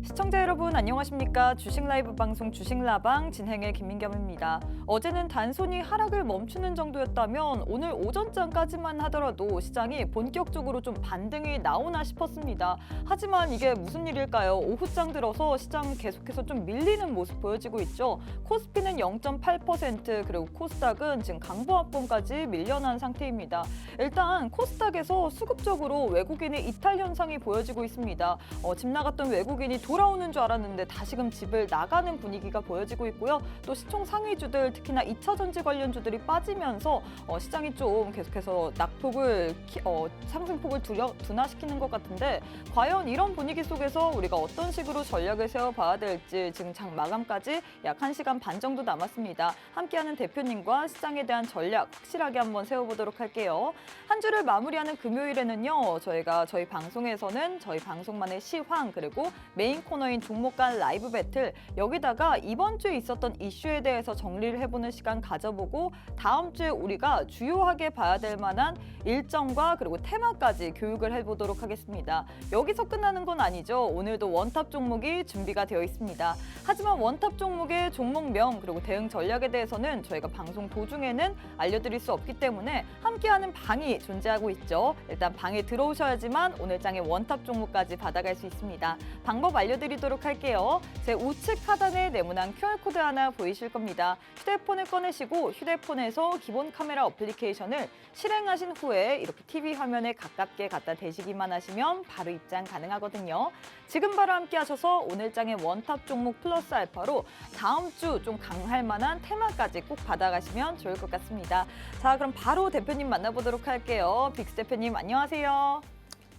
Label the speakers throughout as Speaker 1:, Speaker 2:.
Speaker 1: 시청자 여러분 안녕하십니까? 주식 라이브 방송 주식라방 진행의 김민겸입니다. 어제는 단순히 하락을 멈추는 정도였다면 오늘 오전장까지만 하더라도 시장이 본격적으로 좀 반등이 나오나 싶었습니다. 하지만 이게 무슨 일일까요? 오후장 들어서 시장 계속해서 좀 밀리는 모습 보여지고 있죠. 코스피는 0.8% 그리고 코스닥은 지금 강보합권까지 밀려난 상태입니다. 일단 코스닥에서 수급적으로 외국인의 이탈 현상이 보여지고 있습니다. 집 나갔던 외국인이 돌아오는 줄 알았는데 다시금 집을 나가는 분위기가 보여지고 있고요. 또 시총 상위주들 특히나 2차 전지 관련주들이 빠지면서 시장이 좀 계속해서 낙폭을 상승폭을 둔화시키는 것 같은데 과연 이런 분위기 속에서 우리가 어떤 식으로 전략을 세워봐야 될지 지금 장 마감까지 약 1시간 반 정도 남았습니다. 함께하는 대표님과 시장에 대한 전략 확실하게 한번 세워보도록 할게요. 한 주를 마무리하는 금요일에는요. 저희 방송에서는 저희 방송만의 시황 그리고 메인 코너인 종목 간 라이브 배틀 여기다가 이번 주에 있었던 이슈에 대해서 정리를 해보는 시간 가져보고 다음 주에 우리가 주요하게 봐야 될 만한 일정과 그리고 테마까지 교육을 해보도록 하겠습니다. 여기서 끝나는 건 아니죠. 오늘도 원탑 종목이 준비가 되어 있습니다. 하지만 원탑 종목의 종목명 그리고 대응 전략에 대해서는 저희가 방송 도중에는 알려드릴 수 없기 때문에 함께하는 방이 존재하고 있죠. 일단 방에 들어오셔야지만 오늘 장의 원탑 종목까지 받아갈 수 있습니다. 방법 알려드리도록 할게요. 제 우측 하단에 네모난 QR코드 하나 보이실 겁니다. 휴대폰을 꺼내시고 휴대폰에서 기본 카메라 어플리케이션을 실행하신 후에 이렇게 TV 화면에 가깝게 갖다 대시기만 하시면 바로 입장 가능하거든요. 지금 바로 함께 하셔서 오늘 장의 원탑 종목 플러스 알파로 다음 주 좀 강할 만한 테마까지 꼭 받아가시면 좋을 것 같습니다. 자, 그럼 바로 대표님 만나보도록 할게요. 빅스 대표님 안녕하세요.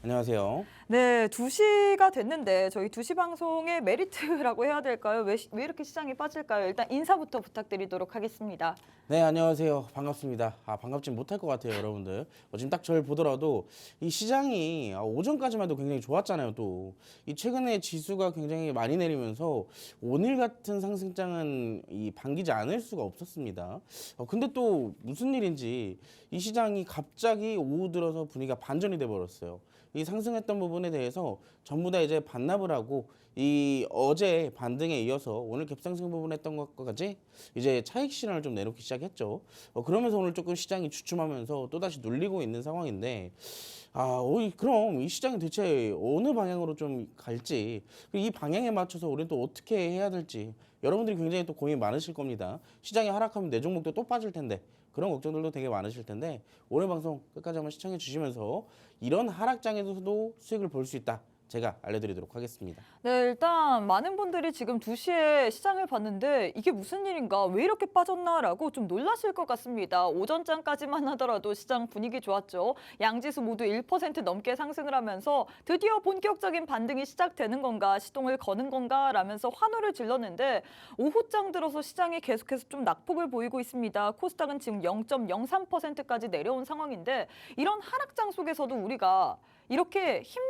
Speaker 2: 안녕하세요.
Speaker 1: 네, 2시가 됐는데 저희 2시 방송의 메리트라고 해야 될까요? 왜 이렇게 시장이 빠질까요? 일단 인사부터 부탁드리도록 하겠습니다.
Speaker 2: 네, 안녕하세요. 반갑습니다. 반갑진 못할 것 같아요, 여러분들. 지금 딱 저를 보더라도 이 시장이 오전까지만 해도 굉장히 좋았잖아요, 또. 이 최근에 지수가 굉장히 많이 내리면서 오늘 같은 상승장은 반기지 않을 수가 없었습니다. 근데 또 무슨 일인지 이 시장이 갑자기 오후 들어서 분위기가 반전이 돼버렸어요. 이 상승했던 부분에 대해서 전부 다 이제 반납을 하고 이 어제 반등에 이어서 오늘 갭상승 부분 했던 것까지 이제 차익 실현을 좀 내놓기 시작했죠. 그러면서 오늘 조금 시장이 주춤하면서 또다시 눌리고 있는 상황인데 그럼 이 시장이 대체 어느 방향으로 좀 갈지 그리고 이 방향에 맞춰서 우리는 또 어떻게 해야 될지 여러분들이 굉장히 또 고민 많으실 겁니다. 시장이 하락하면 내 종목도 또 빠질 텐데 그런 걱정들도 되게 많으실 텐데 오늘 방송 끝까지 한번 시청해 주시면서 이런 하락장에서도 수익을 볼 수 있다. 제가 알려드리도록 하겠습니다.
Speaker 1: 네, 일단 많은 분들이 지금 2시에 시장을 봤는데 이게 무슨 일인가, 왜 이렇게 빠졌나라고 좀 놀라실 것 같습니다. 오전장까지만 하더라도 시장 분위기 좋았죠. 양지수 모두 1% 넘게 상승을 하면서 드디어 본격적인 반등이 시작되는 건가, 시동을 거는 건가 라면서 환호를 질렀는데 오후장 들어서 시장이 계속해서 좀 낙폭을 보이고 있습니다. 코스닥은 지금 0.03%까지 내려온 상황인데 이런 하락장 속에서도 우리가 이렇게 힘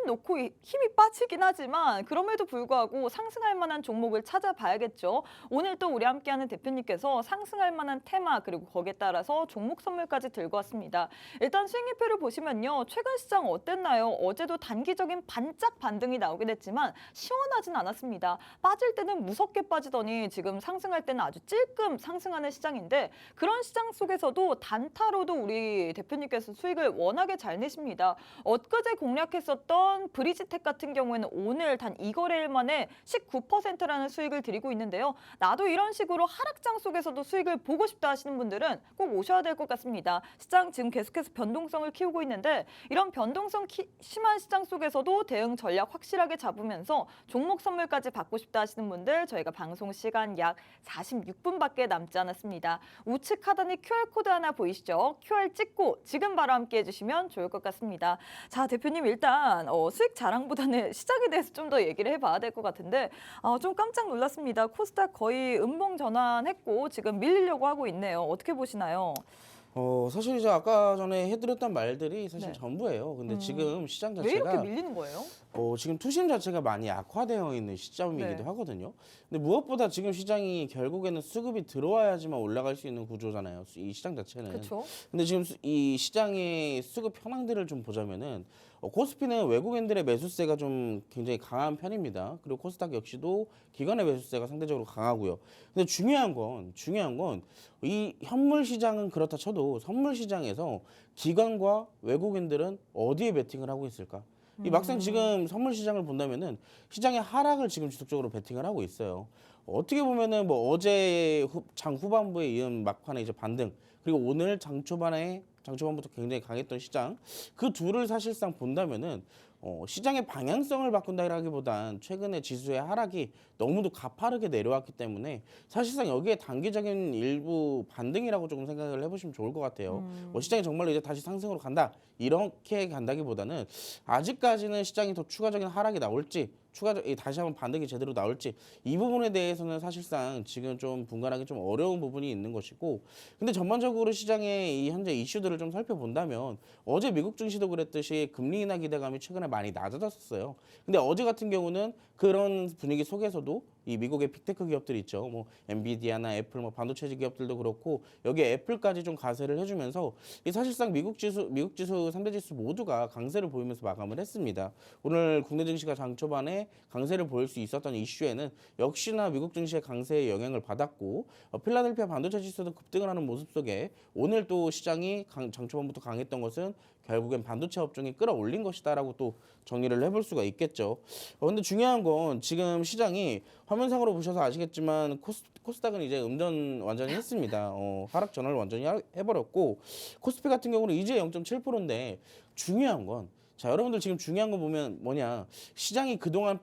Speaker 1: 놓고 힘이 빠지긴 하지만 그럼에도 불구하고 상승할 만한 종목을 찾아봐야겠죠. 오늘 또 우리 함께하는 대표님께서 상승할 만한 테마 그리고 거기에 따라서 종목 선물까지 들고 왔습니다. 일단 수익률표를 보시면요. 최근 시장 어땠나요? 어제도 단기적인 반짝 반등이 나오긴 했지만 시원하진 않았습니다. 빠질 때는 무섭게 빠지더니 지금 상승할 때는 아주 찔끔 상승하는 시장인데 그런 시장 속에서도 단타로도 우리 대표님께서 수익을 워낙에 잘 내십니다. 엊그제 공략했었던 브리지텍 같은 경우에는 오늘 단 2거래일 만에 19%라는 수익을 드리고 있는데요. 나도 이런 식으로 하락장 속에서도 수익을 보고 싶다 하시는 분들은 꼭 오셔야 될 것 같습니다. 시장 지금 계속해서 변동성을 키우고 있는데 이런 변동성 심한 시장 속에서도 대응 전략 확실하게 잡으면서 종목 선물까지 받고 싶다 하시는 분들 저희가 방송 시간 약 46분밖에 남지 않았습니다. 우측 하단에 QR코드 하나 보이시죠? QR 찍고 지금 바로 함께 해주시면 좋을 것 같습니다. 자, 대표님 일단 수익 자랑보다는 시장에 대해서 좀 더 얘기를 해봐야 될 것 같은데 좀 깜짝 놀랐습니다. 코스닥 거의 음봉 전환했고 지금 밀리려고 하고 있네요. 어떻게 보시나요?
Speaker 2: 사실 이제 아까 전에 해드렸던 말들이 사실
Speaker 1: 네.
Speaker 2: 전부예요. 근데 지금 시장
Speaker 1: 왜 이렇게
Speaker 2: 자체가
Speaker 1: 밀리는 거예요?
Speaker 2: 지금 투심 자체가 많이 악화되어 있는 시점이기도
Speaker 1: 네.
Speaker 2: 하거든요. 근데 무엇보다 지금 시장이 결국에는 수급이 들어와야지만 올라갈 수 있는 구조잖아요. 이 시장 자체는.
Speaker 1: 그렇죠.
Speaker 2: 근데 지금 이 시장의 수급 현황들을 좀 보자면은 코스피는 외국인들의 매수세가 좀 굉장히 강한 편입니다. 그리고 코스닥 역시도 기관의 매수세가 상대적으로 강하고요. 근데 중요한 건 이 현물 시장은 그렇다 쳐도 선물 시장에서 기관과 외국인들은 어디에 베팅을 하고 있을까? 이 막상 지금 선물 시장을 본다면은 시장의 하락을 지금 지속적으로 베팅을 하고 있어요. 어떻게 보면은 뭐 어제 장 후반부에 이은 막판에 이제 반등, 그리고 오늘 장 초반부터 굉장히 강했던 시장, 그 둘을 사실상 본다면은 시장의 방향성을 바꾼다라기보단 최근에 지수의 하락이 너무도 가파르게 내려왔기 때문에 사실상 여기에 단기적인 일부 반등이라고 조금 생각을 해보시면 좋을 것 같아요. 뭐 시장이 정말로 이제 다시 상승으로 간다 이렇게 간다기보다는 아직까지는 시장이 더 추가적인 하락이 나올지 다시 한번 반등이 제대로 나올지 이 부분에 대해서는 사실상 지금 좀 분간하기 좀 어려운 부분이 있는 것이고, 근데 전반적으로 시장의 이 현재 이슈들을 좀 살펴본다면 어제 미국 증시도 그랬듯이 금리 인하 기대감이 최근에 많이 낮아졌었어요. 근데 어제 같은 경우는 그런 분위기 속에서도 이 미국의 빅테크 기업들 있죠. 뭐 엔비디아나 애플, 뭐 반도체 기업들도 그렇고 여기에 애플까지 좀 가세를 해주면서 이 사실상 미국 지수 3대 지수 모두가 강세를 보이면서 마감을 했습니다. 오늘 국내 증시가 장 초반에 강세를 보일 수 있었던 이슈에는 역시나 미국 증시의 강세의 영향을 받았고, 필라델피아 반도체 지수도 급등을 하는 모습 속에 오늘 또 시장이 장 초반부터 강했던 것은 결국엔 반도체 업종이 끌어올린 것이다라고 또 정리를 해볼 수가 있겠죠. 근데 중요한 건 지금 시장이 화면상으로 보셔서 아시겠지만 코스닥은 이제 음전 완전히 했습니다. 하락 전환을 완전히 해버렸고, 코스피 같은 경우는 이제 0.7%인데 중요한 건, 자, 여러분들 지금 중요한 거 보면 뭐냐, 시장이 그동안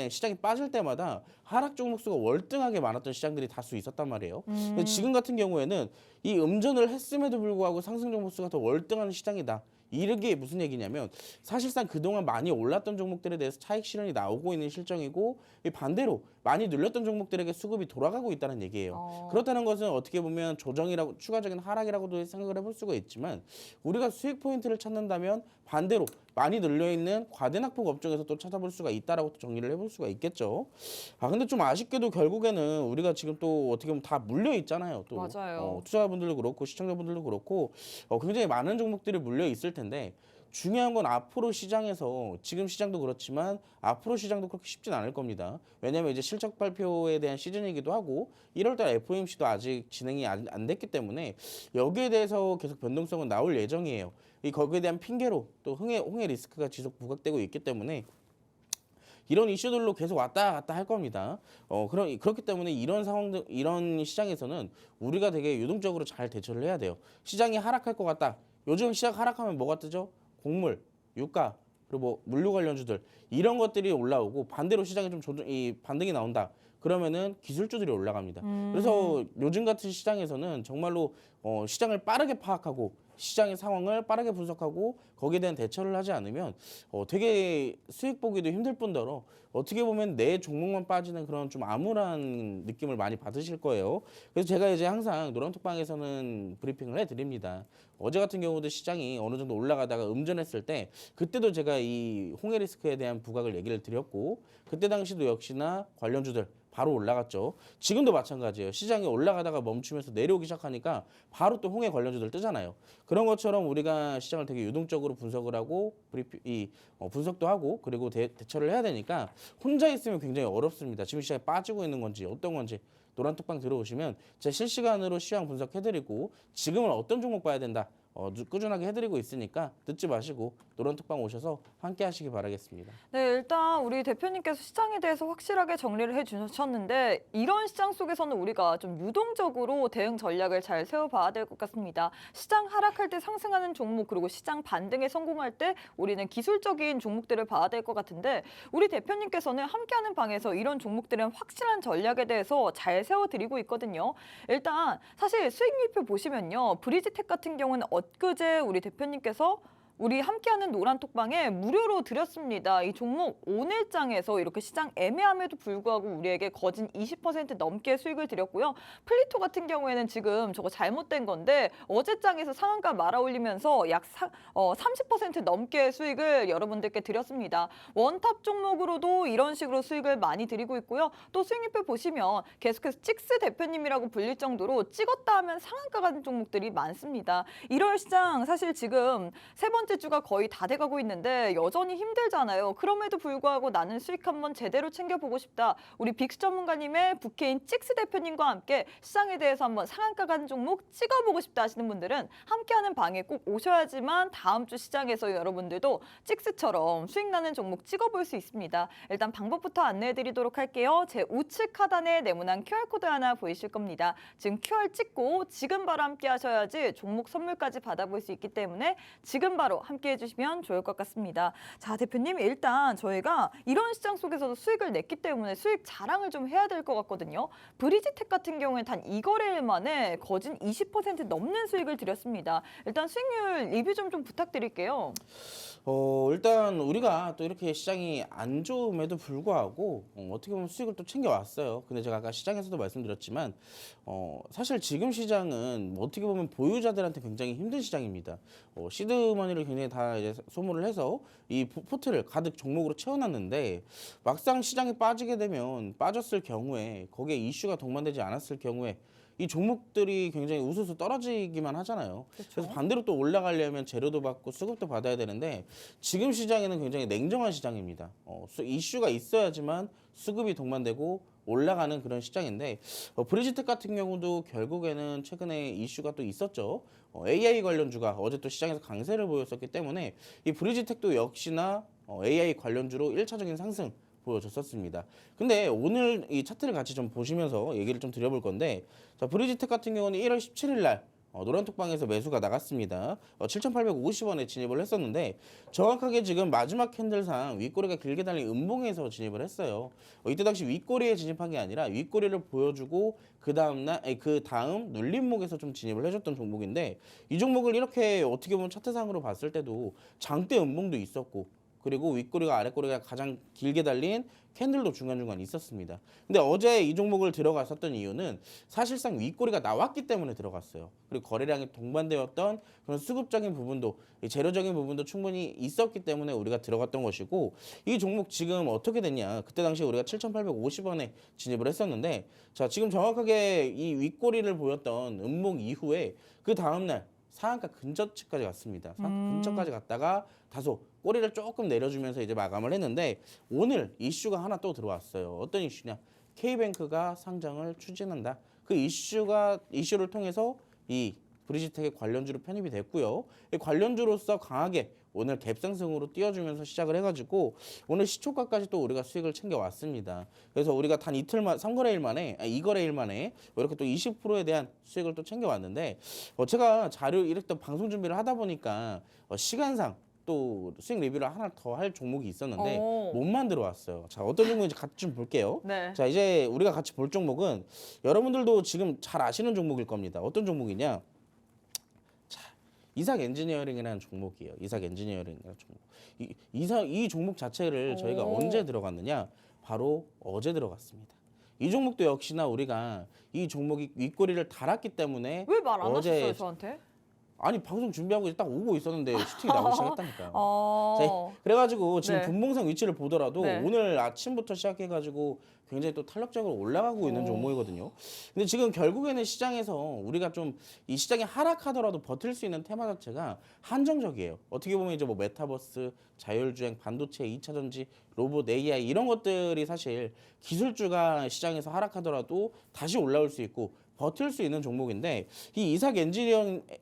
Speaker 2: 시장이 빠질 때마다 하락 종목수가 월등하게 많았던 시장들이 다수 있었단 말이에요. 근데 지금 같은 경우에는 이 음전을 했음에도 불구하고 상승 종목수가 더 월등한 시장이다. 이게 무슨 얘기냐면 사실상 그동안 많이 올랐던 종목들에 대해서 차익 실현이 나오고 있는 실정이고, 반대로 많이 눌렸던 종목들에게 수급이 돌아가고 있다는 얘기예요. 그렇다는 것은 어떻게 보면 조정이라고, 추가적인 하락이라고도 생각을 해볼 수가 있지만, 우리가 수익 포인트를 찾는다면 반대로 많이 눌려있는 과대낙폭 업종에서 또 찾아볼 수가 있다라고 또 정리를 해볼 수가 있겠죠. 근데 좀 아쉽게도 결국에는 우리가 지금 또 어떻게 보면 다 물려 있잖아요. 또
Speaker 1: 맞아요.
Speaker 2: 투자자분들도 그렇고 시청자분들도 그렇고 굉장히 많은 종목들이 물려 있을 텐데, 중요한 건 앞으로 시장에서, 지금 시장도 그렇지만 앞으로 시장도 그렇게 쉽진 않을 겁니다. 왜냐하면 이제 실적 발표에 대한 시즌이기도 하고 1월달 FOMC도 아직 진행이 안 됐기 때문에 여기에 대해서 계속 변동성은 나올 예정이에요. 거기에 대한 핑계로 또 홍해 리스크가 지속 부각되고 있기 때문에 이런 이슈들로 계속 왔다 갔다 할 겁니다. 그렇기 때문에 이런 시장에서는 우리가 되게 유동적으로 잘 대처를 해야 돼요. 시장이 하락할 것 같다. 요즘 시장 하락하면 뭐가 뜨죠? 곡물, 유가, 그리고 뭐 물류 관련주들, 이런 것들이 올라오고, 반대로 시장이 좀 반등이 나온다. 그러면은 기술주들이 올라갑니다. 그래서 요즘 같은 시장에서는 정말로 시장을 빠르게 파악하고 시장의 상황을 빠르게 분석하고 거기에 대한 대처를 하지 않으면 되게 수익 보기도 힘들 뿐더러 어떻게 보면 내 종목만 빠지는 그런 좀 암울한 느낌을 많이 받으실 거예요. 그래서 제가 이제 항상 노란톡방에서는 브리핑을 해드립니다. 어제 같은 경우도 시장이 어느 정도 올라가다가 음전했을 때, 그때도 제가 이 홍해 리스크에 대한 부각을 얘기를 드렸고, 그때 당시도 역시나 관련주들 바로 올라갔죠. 지금도 마찬가지예요. 시장이 올라가다가 멈추면서 내려오기 시작하니까 바로 또 홍해 관련주들 뜨잖아요. 그런 것처럼 우리가 시장을 되게 유동적으로 분석을 하고 분석도 하고 그리고 대처를 해야 되니까 혼자 있으면 굉장히 어렵습니다. 지금 시장에 빠지고 있는 건지 어떤 건지 노란톡방 들어오시면 제가 실시간으로 시황 분석해드리고 지금은 어떤 종목 봐야 된다 꾸준하게 해드리고 있으니까 늦지 마시고 노란톡방 오셔서 함께 하시기 바라겠습니다.
Speaker 1: 네, 일단 우리 대표님께서 시장에 대해서 확실하게 정리를 해주셨는데, 이런 시장 속에서는 우리가 좀 유동적으로 대응 전략을 잘 세워봐야 될 것 같습니다. 시장 하락할 때 상승하는 종목, 그리고 시장 반등에 성공할 때 우리는 기술적인 종목들을 봐야 될 것 같은데, 우리 대표님께서는 함께하는 방에서 이런 종목들은 확실한 전략에 대해서 잘 세워드리고 있거든요. 일단 사실 수익률표 보시면요, 브리지텍 같은 경우는 엊그제 우리 대표님께서 우리 함께하는 노란톡방에 무료로 드렸습니다. 이 종목 오늘장에서 이렇게 시장 애매함에도 불구하고 우리에게 거진 20% 넘게 수익을 드렸고요. 플리토 같은 경우에는 지금 저거 잘못된 건데 어제장에서 상한가 말아올리면서 약 30% 넘게 수익을 여러분들께 드렸습니다. 원탑 종목으로도 이런 식으로 수익을 많이 드리고 있고요. 또 수익률표 보시면 계속해서 찍스 대표님이라고 불릴 정도로 찍었다 하면 상한가 가는 종목들이 많습니다. 1월 시장 사실 지금 세 번째 번째 주가 거의 다 돼가고 있는데 여전히 힘들잖아요. 그럼에도 불구하고 나는 수익 한번 제대로 챙겨보고 싶다. 우리 빅스 전문가님의 부캐인 찍스 대표님과 함께 시장에 대해서 한번 상한가 간 종목 찍어보고 싶다 하시는 분들은 함께하는 방에 꼭 오셔야지만 다음 주 시장에서 여러분들도 찍스처럼 수익 나는 종목 찍어볼 수 있습니다. 일단 방법부터 안내해드리도록 할게요. 제 우측 하단에 네모난 QR코드 하나 보이실 겁니다. 지금 QR 찍고 지금 바로 함께 하셔야지 종목 선물까지 받아볼 수 있기 때문에 지금 바로 함께 해주시면 좋을 것 같습니다. 자, 대표님 일단 저희가 이런 시장 속에서도 수익을 냈기 때문에 수익 자랑을 좀 해야 될 것 같거든요. 브리지텍 같은 경우에 단 2거래일 만에 거진 20% 넘는 수익을 드렸습니다. 일단 수익률 리뷰 좀 부탁드릴게요.
Speaker 2: 일단 우리가 또 이렇게 시장이 안 좋음에도 불구하고 어떻게 보면 수익을 또 챙겨왔어요. 근데 제가 아까 시장에서도 말씀드렸지만 사실 지금 시장은 뭐 어떻게 보면 보유자들한테 굉장히 힘든 시장입니다. 시드머니를 굉장히 다 이제 소모를 해서 이 포트를 가득 종목으로 채워놨는데 막상 시장에 빠지게 되면 빠졌을 경우에 거기에 이슈가 동반되지 않았을 경우에 이 종목들이 굉장히 우수수 떨어지기만 하잖아요.
Speaker 1: 그렇죠.
Speaker 2: 그래서 반대로 또 올라가려면 재료도 받고 수급도 받아야 되는데 지금 시장에는 굉장히 냉정한 시장입니다. 이슈가 있어야지만 수급이 동반되고 올라가는 그런 시장인데 브리지텍 같은 경우도 결국에는 최근에 이슈가 또 있었죠. AI 관련주가 어제 또 시장에서 강세를 보였었기 때문에 이 브리지텍도 역시나 AI 관련주로 1차적인 상승 보여줬었습니다. 근데 오늘 이 차트를 같이 좀 보시면서 얘기를 좀 드려볼 건데 자, 브리지텍 같은 경우는 1월 17일 날 노란톡방에서 매수가 나갔습니다. 7,850원에 진입을 했었는데 정확하게 지금 마지막 캔들상 윗꼬리가 길게 달린 음봉에서 진입을 했어요. 이때 당시 윗꼬리에 진입한 게 아니라 윗꼬리를 보여주고 그 다음 눌림목에서 좀 진입을 해줬던 종목인데 이 종목을 이렇게 어떻게 보면 차트상으로 봤을 때도 장대 음봉도 있었고 그리고 윗꼬리가 아랫꼬리가 가장 길게 달린 캔들도 중간중간 있었습니다. 근데 어제 이 종목을 들어갔었던 이유는 사실상 윗꼬리가 나왔기 때문에 들어갔어요. 그리고 거래량이 동반되었던 그런 수급적인 부분도 재료적인 부분도 충분히 있었기 때문에 우리가 들어갔던 것이고 이 종목 지금 어떻게 됐냐. 그때 당시 우리가 7,850원에 진입을 했었는데 자 지금 정확하게 이 윗꼬리를 보였던 음봉 이후에 그 다음날 상한가 근저치까지 갔습니다. 근처까지 갔다가 다소 꼬리를 조금 내려주면서 이제 마감을 했는데 오늘 이슈가 하나 또 들어왔어요. 어떤 이슈냐? K뱅크가 상장을 추진한다. 그 이슈를 통해서 이 브리지텍의 관련주로 편입이 됐고요. 이 관련주로서 강하게 오늘 갭상승으로 띄워주면서 시작을 해가지고 오늘 시초가까지 또 우리가 수익을 챙겨왔습니다. 그래서 우리가 단 2거래일 만에 이렇게 또 20%에 대한 수익을 또 챙겨왔는데 제가 이렇게 또 방송 준비를 하다 보니까 시간상 또 수익 리뷰를 하나 더 할 종목이 있었는데 못 만들어 왔어요. 자, 어떤 종목인지 같이 좀 볼게요.
Speaker 1: 네.
Speaker 2: 자, 이제 우리가 같이 볼 종목은 여러분들도 지금 잘 아시는 종목일 겁니다. 어떤 종목이냐? 이삭 엔지니어링이라는 종목이에요. 이삭 엔지니어링이라는 종목. 이 종목 자체를 저희가 언제 들어갔느냐? 바로 어제 들어갔습니다. 이 종목도 역시나 우리가 이 종목이 윗꼬리를 달았기 때문에
Speaker 1: 왜 말 안 하셨어요, 저한테?
Speaker 2: 아니 방송 준비하고 딱 오고 있었는데 슈팅이 나오기 시작했다니까요.
Speaker 1: 어...
Speaker 2: 그래가지고 지금
Speaker 1: 네.
Speaker 2: 분봉상 위치를 보더라도
Speaker 1: 네.
Speaker 2: 오늘 아침부터 시작해가지고 굉장히 또 탄력적으로 올라가고 있는 종목이거든요. 근데 지금 결국에는 시장에서 우리가 좀 이 시장이 하락하더라도 버틸 수 있는 테마 자체가 한정적이에요. 어떻게 보면 이제 뭐 메타버스, 자율주행, 반도체, 2차 전지, 로봇, AI 이런 것들이 사실 기술주가 시장에서 하락하더라도 다시 올라올 수 있고 버틸 수 있는 종목인데 이 이삭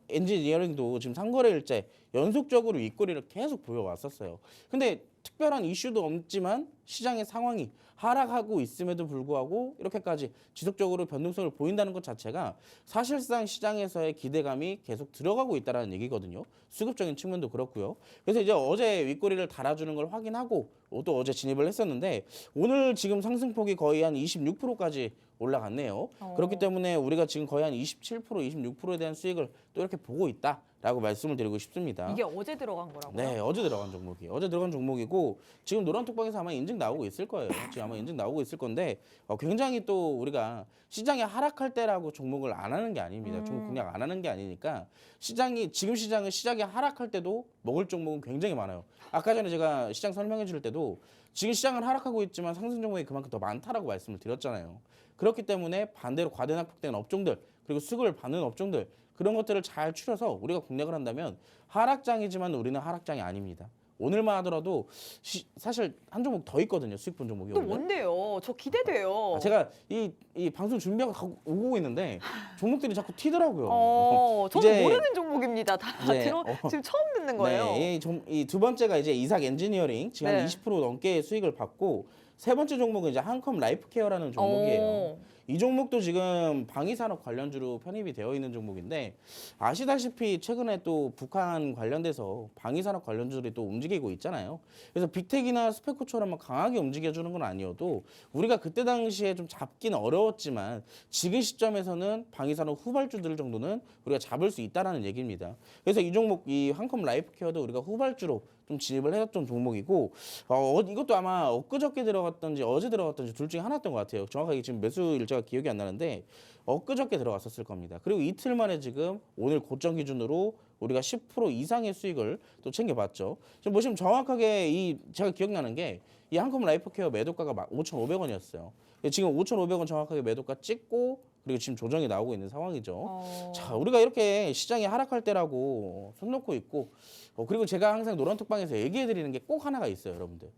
Speaker 2: 엔지니어링도 지금 3거래일째 연속적으로 윗꼬리를 계속 보여왔었어요. 근데 특별한 이슈도 없지만 시장의 상황이 하락하고 있음에도 불구하고 이렇게까지 지속적으로 변동성을 보인다는 것 자체가 사실상 시장에서의 기대감이 계속 들어가고 있다는 얘기거든요. 수급적인 측면도 그렇고요. 그래서 이제 어제 윗꼬리를 달아주는 걸 확인하고 또 어제 진입을 했었는데 오늘 지금 상승폭이 거의 한 26%까지 올라갔네요. 그렇기 때문에 우리가 지금 거의 한 27%, 26%에 대한 수익을 또 이렇게 보고 있다라고 말씀을 드리고 싶습니다.
Speaker 1: 이게 어제 들어간 거라고요?
Speaker 2: 네, 어제 들어간 종목이고 지금 노란톡방에서 아마 인증 나오고 있을 거예요. 지금 아마 인증 나오고 있을 건데 굉장히 또 우리가 시장이 하락할 때라고 종목을 안 하는 게 아닙니다. 종목 그냥 안 하는 게 아니니까 지금 시장이 하락할 때도 먹을 종목은 굉장히 많아요. 아까 전에 제가 시장 설명해 줄 때도 지금 시장은 하락하고 있지만 상승 종목이 그만큼 더 많다라고 말씀을 드렸잖아요. 그렇기 때문에 반대로 과대낙폭된 업종들 그리고 수급을 받는 업종들 그런 것들을 잘 추려서 우리가 공략을 한다면 하락장이지만 우리는 하락장이 아닙니다. 오늘만 하더라도 사실 한 종목 더 있거든요. 수익 본 종목이
Speaker 1: 또
Speaker 2: 오늘.
Speaker 1: 뭔데요? 저 기대돼요.
Speaker 2: 제가 이 방송 준비하고 다 오고 있는데 종목들이 자꾸 튀더라고요.
Speaker 1: 저도
Speaker 2: 이제-
Speaker 1: 모르는 종목입니다. 다
Speaker 2: 이제,
Speaker 1: 지금 처음 듣는 거예요.
Speaker 2: 네, 이 두 번째가 이제 이삭 엔지니어링 지금
Speaker 1: 네.
Speaker 2: 한 20% 넘게 수익을 받고 세 번째 종목은 이제 한컴 라이프케어라는 종목이에요. 이 종목도 지금 방위산업 관련주로 편입이 되어 있는 종목인데 아시다시피 최근에 또 북한 관련돼서 방위산업 관련주들이 또 움직이고 있잖아요. 그래서 빅텍이나 스페코처럼 막 강하게 움직여주는 건 아니어도 우리가 그때 당시에 좀 잡기는 어려웠지만 지금 시점에서는 방위산업 후발주들 정도는 우리가 잡을 수 있다라는 얘기입니다. 그래서 이 종목 이 한컴 라이프케어도 우리가 후발주로 좀 진입을 했던 종목이고 이것도 아마 엊그저께 들어갔던지 어제 들어갔던지 둘 중에 하나였던 것 같아요. 정확하게 지금 매수 일자가 기억이 안 나는데 엊그저께 들어갔었을 겁니다. 그리고 이틀 만에 지금 오늘 고점 기준으로 우리가 10% 이상의 수익을 또 챙겨봤죠. 지금 보시면 정확하게 제가 기억나는 게 이 한컴 라이프케어 매도가가 5,500원이었어요. 지금 5,500원 정확하게 매도가 찍고 그리고 지금 조정이 나오고 있는 상황이죠. 자, 우리가 이렇게 시장이 하락할 때라고 손 놓고 있고 그리고 제가 항상 노란톡방에서 얘기해 드리는 게 꼭 하나가 있어요, 여러분들.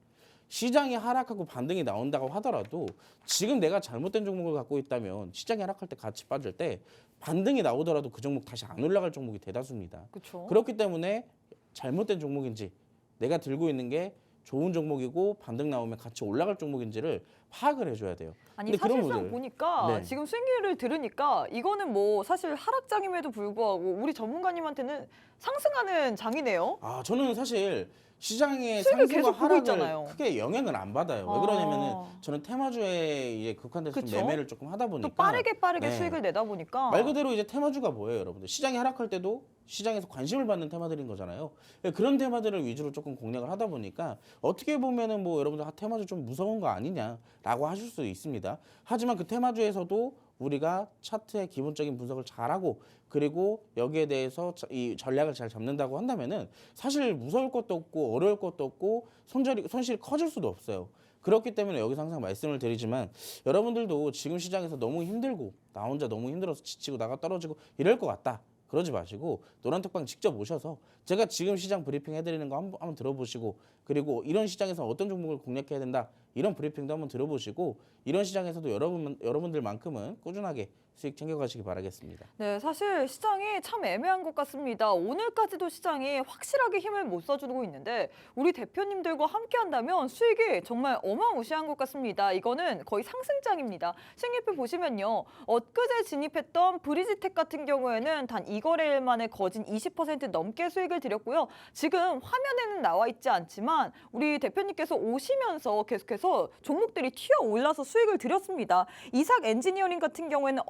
Speaker 2: 시장이 하락하고 반등이 나온다고 하더라도 지금 내가 잘못된 종목을 갖고 있다면 시장이 하락할 때 같이 빠질 때 반등이 나오더라도 그 종목 다시 안 올라갈 종목이 대다수입니다.
Speaker 1: 그렇죠.
Speaker 2: 그렇기 때문에 잘못된 종목인지 내가 들고 있는 게 좋은 종목이고 반등 나오면 같이 올라갈 종목인지를 파악을 해줘야 돼요.
Speaker 1: 아니
Speaker 2: 근데 그런
Speaker 1: 사실상
Speaker 2: 분들-
Speaker 1: 보니까
Speaker 2: 네.
Speaker 1: 지금 수익률을 들으니까 이거는 뭐 사실 하락장임에도 불구하고 우리 전문가님한테는 상승하는 장이네요.
Speaker 2: 저는 사실 시장의
Speaker 1: 수익을
Speaker 2: 상승과
Speaker 1: 계속 보고
Speaker 2: 하락을
Speaker 1: 있잖아요.
Speaker 2: 크게 영향을 안 받아요. 왜 그러냐면은 저는 테마주에 이제 극한돼서 좀
Speaker 1: 그쵸?
Speaker 2: 매매를 조금 하다 보니까
Speaker 1: 또 빠르게
Speaker 2: 네.
Speaker 1: 수익을 내다 보니까
Speaker 2: 말 그대로 이제 테마주가 뭐예요, 여러분들? 시장이 하락할 때도 시장에서 관심을 받는 테마들인 거잖아요. 그런 테마들을 위주로 조금 공략을 하다 보니까 어떻게 보면은 뭐 여러분들 테마주 좀 무서운 거 아니냐라고 하실 수 있습니다. 하지만 그 테마주에서도 우리가 차트의 기본적인 분석을 잘하고 그리고 여기에 대해서 이 전략을 잘 잡는다고 한다면은 사실 무서울 것도 없고 어려울 것도 없고 손실이 커질 수도 없어요. 그렇기 때문에 여기서 항상 말씀을 드리지만 여러분들도 지금 시장에서 너무 힘들고 나 혼자 너무 힘들어서 지치고 나가 떨어지고 이럴 것 같다. 그러지 마시고 노란톡방 직접 오셔서 제가 지금 시장 브리핑 해드리는 거 한번 들어보시고 그리고 이런 시장에서 어떤 종목을 공략해야 된다 이런 브리핑도 한번 들어보시고 이런 시장에서도 여러분들만큼은 꾸준하게 수익 챙겨가시기 바라겠습니다.
Speaker 1: 네, 사실 시장이 참 애매한 것 같습니다. 오늘까지도 시장이 확실하게 힘을 못 써주고 있는데 우리 대표님들과 함께 한다면 수익이 정말 어마무시한 것 같습니다. 이거는 거의 상승장입니다. 수익률표 보시면요. 엊그제 진입했던 브리지텍 같은 경우에는 단 2거래일 만에 거진 20% 넘게 수익을 드렸고요. 지금 화면에는 나와 있지 않지만 우리 대표님께서 오시면서 계속해서 종목들이 튀어 올라서 수익을 드렸습니다. 이삭 엔지니어링 같은 경우에는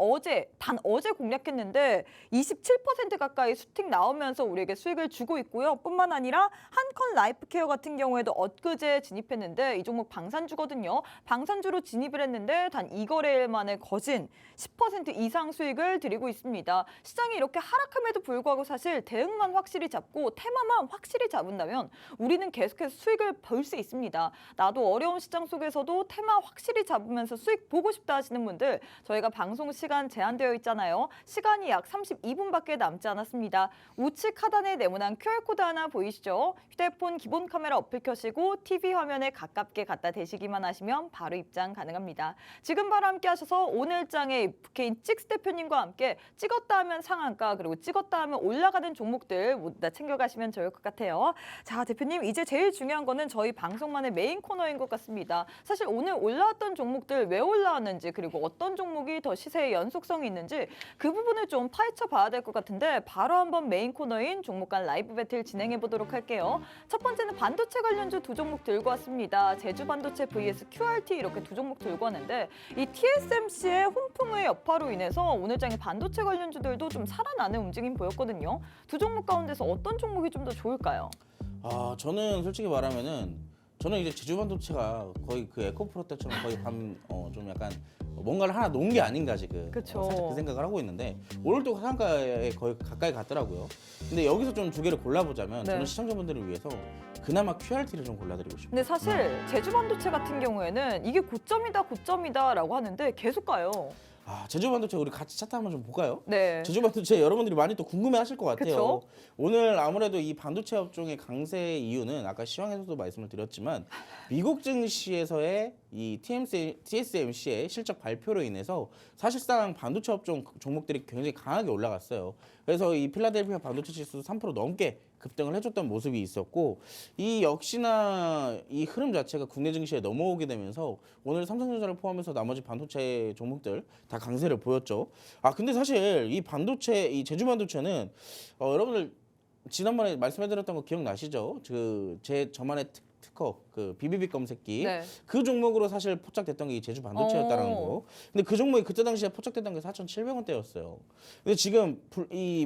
Speaker 1: 단 어제 공략했는데 27% 가까이 수익 나오면서 우리에게 수익을 주고 있고요. 뿐만 아니라 한컨 라이프케어 같은 경우에도 엊그제 진입했는데 이 종목 방산주거든요. 방산주로 진입을 했는데 단 2거래일 만에 거진 10% 이상 수익을 드리고 있습니다. 시장이 이렇게 하락함에도 불구하고 사실 대응만 확실히 잡고 테마만 확실히 잡은다면 우리는 계속해서 수익을 볼 수 있습니다. 나도 어려운 시장 속에서도 테마 확실히 잡으면서 수익 보고 싶다 하시는 분들 저희가 방송 시간 제한되어 있잖아요. 시간이 약 32분밖에 남지 않았습니다. 우측 하단에 네모난 QR코드 하나 보이시죠? 휴대폰 기본 카메라 어플 켜시고 TV 화면에 가깝게 갖다 대시기만 하시면 바로 입장 가능합니다. 지금 바로 함께 하셔서 오늘장에 북해인 찍스 대표님과 함께 찍었다 하면 상한가 그리고 찍었다 하면 올라가는 종목들 모두 다 챙겨가시면 좋을 것 같아요. 자, 대표님 이제 제일 중요한 거는 저희 방송만의 메인 코너인 것 같습니다. 사실 오늘 올라왔던 종목들 왜 올라왔는지 그리고 어떤 종목이 더 시세의 연속성이 있는지 그 부분을 좀 파헤쳐 봐야 될 것 같은데 바로 한번 메인 코너인 종목 간 라이브 배틀 진행해 보도록 할게요. 첫 번째는 반도체 관련주 두 종목 들고 왔습니다. 제주 반도체 vs QRT 이렇게 두 종목 들고 왔는데 이 TSMC의 훈풍의 여파로 인해서 오늘 장의 반도체 관련주들도 좀 살아나는 움직임 보였거든요. 두 종목 가운데서 어떤 종목이 좀 더 좋을까요?
Speaker 2: 저는 솔직히 말하면은 저는 이제 제주 반도체가 거의 그 에코프로 때처럼 거의 좀 약간 뭔가를 하나 놓은 게 아닌가 지금
Speaker 1: 그쵸.
Speaker 2: 살짝 그 생각을 하고 있는데 오늘도 상한가에 거의 가까이 갔더라고요. 근데 여기서 좀 두 개를 골라보자면
Speaker 1: 네.
Speaker 2: 저는 시청자분들을 위해서 그나마 QRT를 좀 골라드리고 싶어요.
Speaker 1: 근데 사실 제주반도체 같은 경우에는 이게 고점이다라고 하는데 계속 가요.
Speaker 2: 제주반도체 우리 같이 차트 한번 좀 볼까요?
Speaker 1: 네.
Speaker 2: 제주반도체 여러분들이 많이 또 궁금해하실 것 같아요.
Speaker 1: 그쵸?
Speaker 2: 오늘 아무래도 이 반도체 업종의 강세 이유는 아까 시황에서도 말씀을 드렸지만 미국 증시에서의 이 TSMC의 실적 발표로 인해서 사실상 반도체 업종 종목들이 굉장히 강하게 올라갔어요. 그래서 이 필라델피아 반도체 지수 3% 넘게 급등을 해줬던 모습이 있었고 이 역시나 이 흐름 자체가 국내 증시에 넘어오게 되면서 오늘 삼성전자를 포함해서 나머지 반도체 종목들 다 강세를 보였죠. 근데 사실 이 반도체, 이 제주반도체는 여러분들 지난번에 말씀해드렸던 거 기억나시죠? 저만의 특허 그 BBB 검색기
Speaker 1: 네.
Speaker 2: 그 종목으로 사실 포착됐던 게 이 제주 반도체였다는 거. 근데 그 종목이 그때 당시에 포착됐던 게 4,700원대였어요. 근데 지금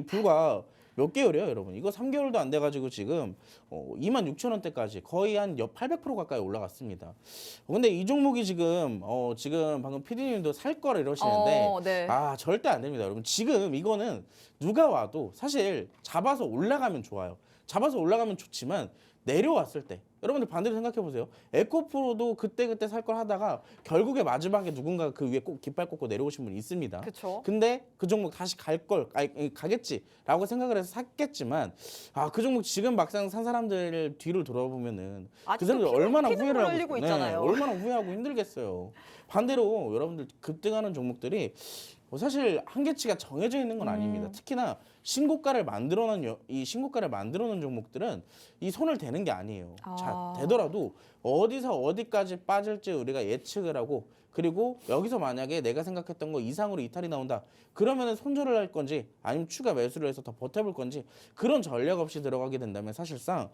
Speaker 2: 불과 몇 개월이에요, 여러분? 이거 3개월도 안 돼가지고 지금 26,000원대까지 거의 한 800% 가까이 올라갔습니다. 근데 이 종목이 지금 방금 PD님도 살 거라 이러시는데
Speaker 1: 네.
Speaker 2: 절대 안 됩니다, 여러분. 지금 이거는 누가 와도 사실 잡아서 올라가면 좋아요. 잡아서 올라가면 좋지만 내려왔을 때 여러분들 반대로 생각해 보세요. 에코프로도 그때 살 걸 하다가 결국에 마지막에 누군가 그 위에 꼭 깃발 꽂고 내려오신 분이 있습니다.
Speaker 1: 그쵸.
Speaker 2: 근데 그 종목 다시 가겠지라고 생각을 해서 샀겠지만 그 종목 지금 막상 산 사람들 뒤를 돌아보면은 그 사람들 얼마나 후회를 하고
Speaker 1: 있잖아요.
Speaker 2: 얼마나 후회하고 힘들겠어요. 반대로 여러분들 급등하는 종목들이 사실 한계치가 정해져 있는 건 아닙니다. 특히나 신고가를 만들어놓은 종목들은 이 손을 대는 게 아니에요. 자, 되더라도 어디서 어디까지 빠질지 우리가 예측을 하고 그리고 여기서 만약에 내가 생각했던 거 이상으로 이탈이 나온다. 그러면은 손절을 할 건지 아니면 추가 매수를 해서 더 버텨볼 건지 그런 전략 없이 들어가게 된다면 사실상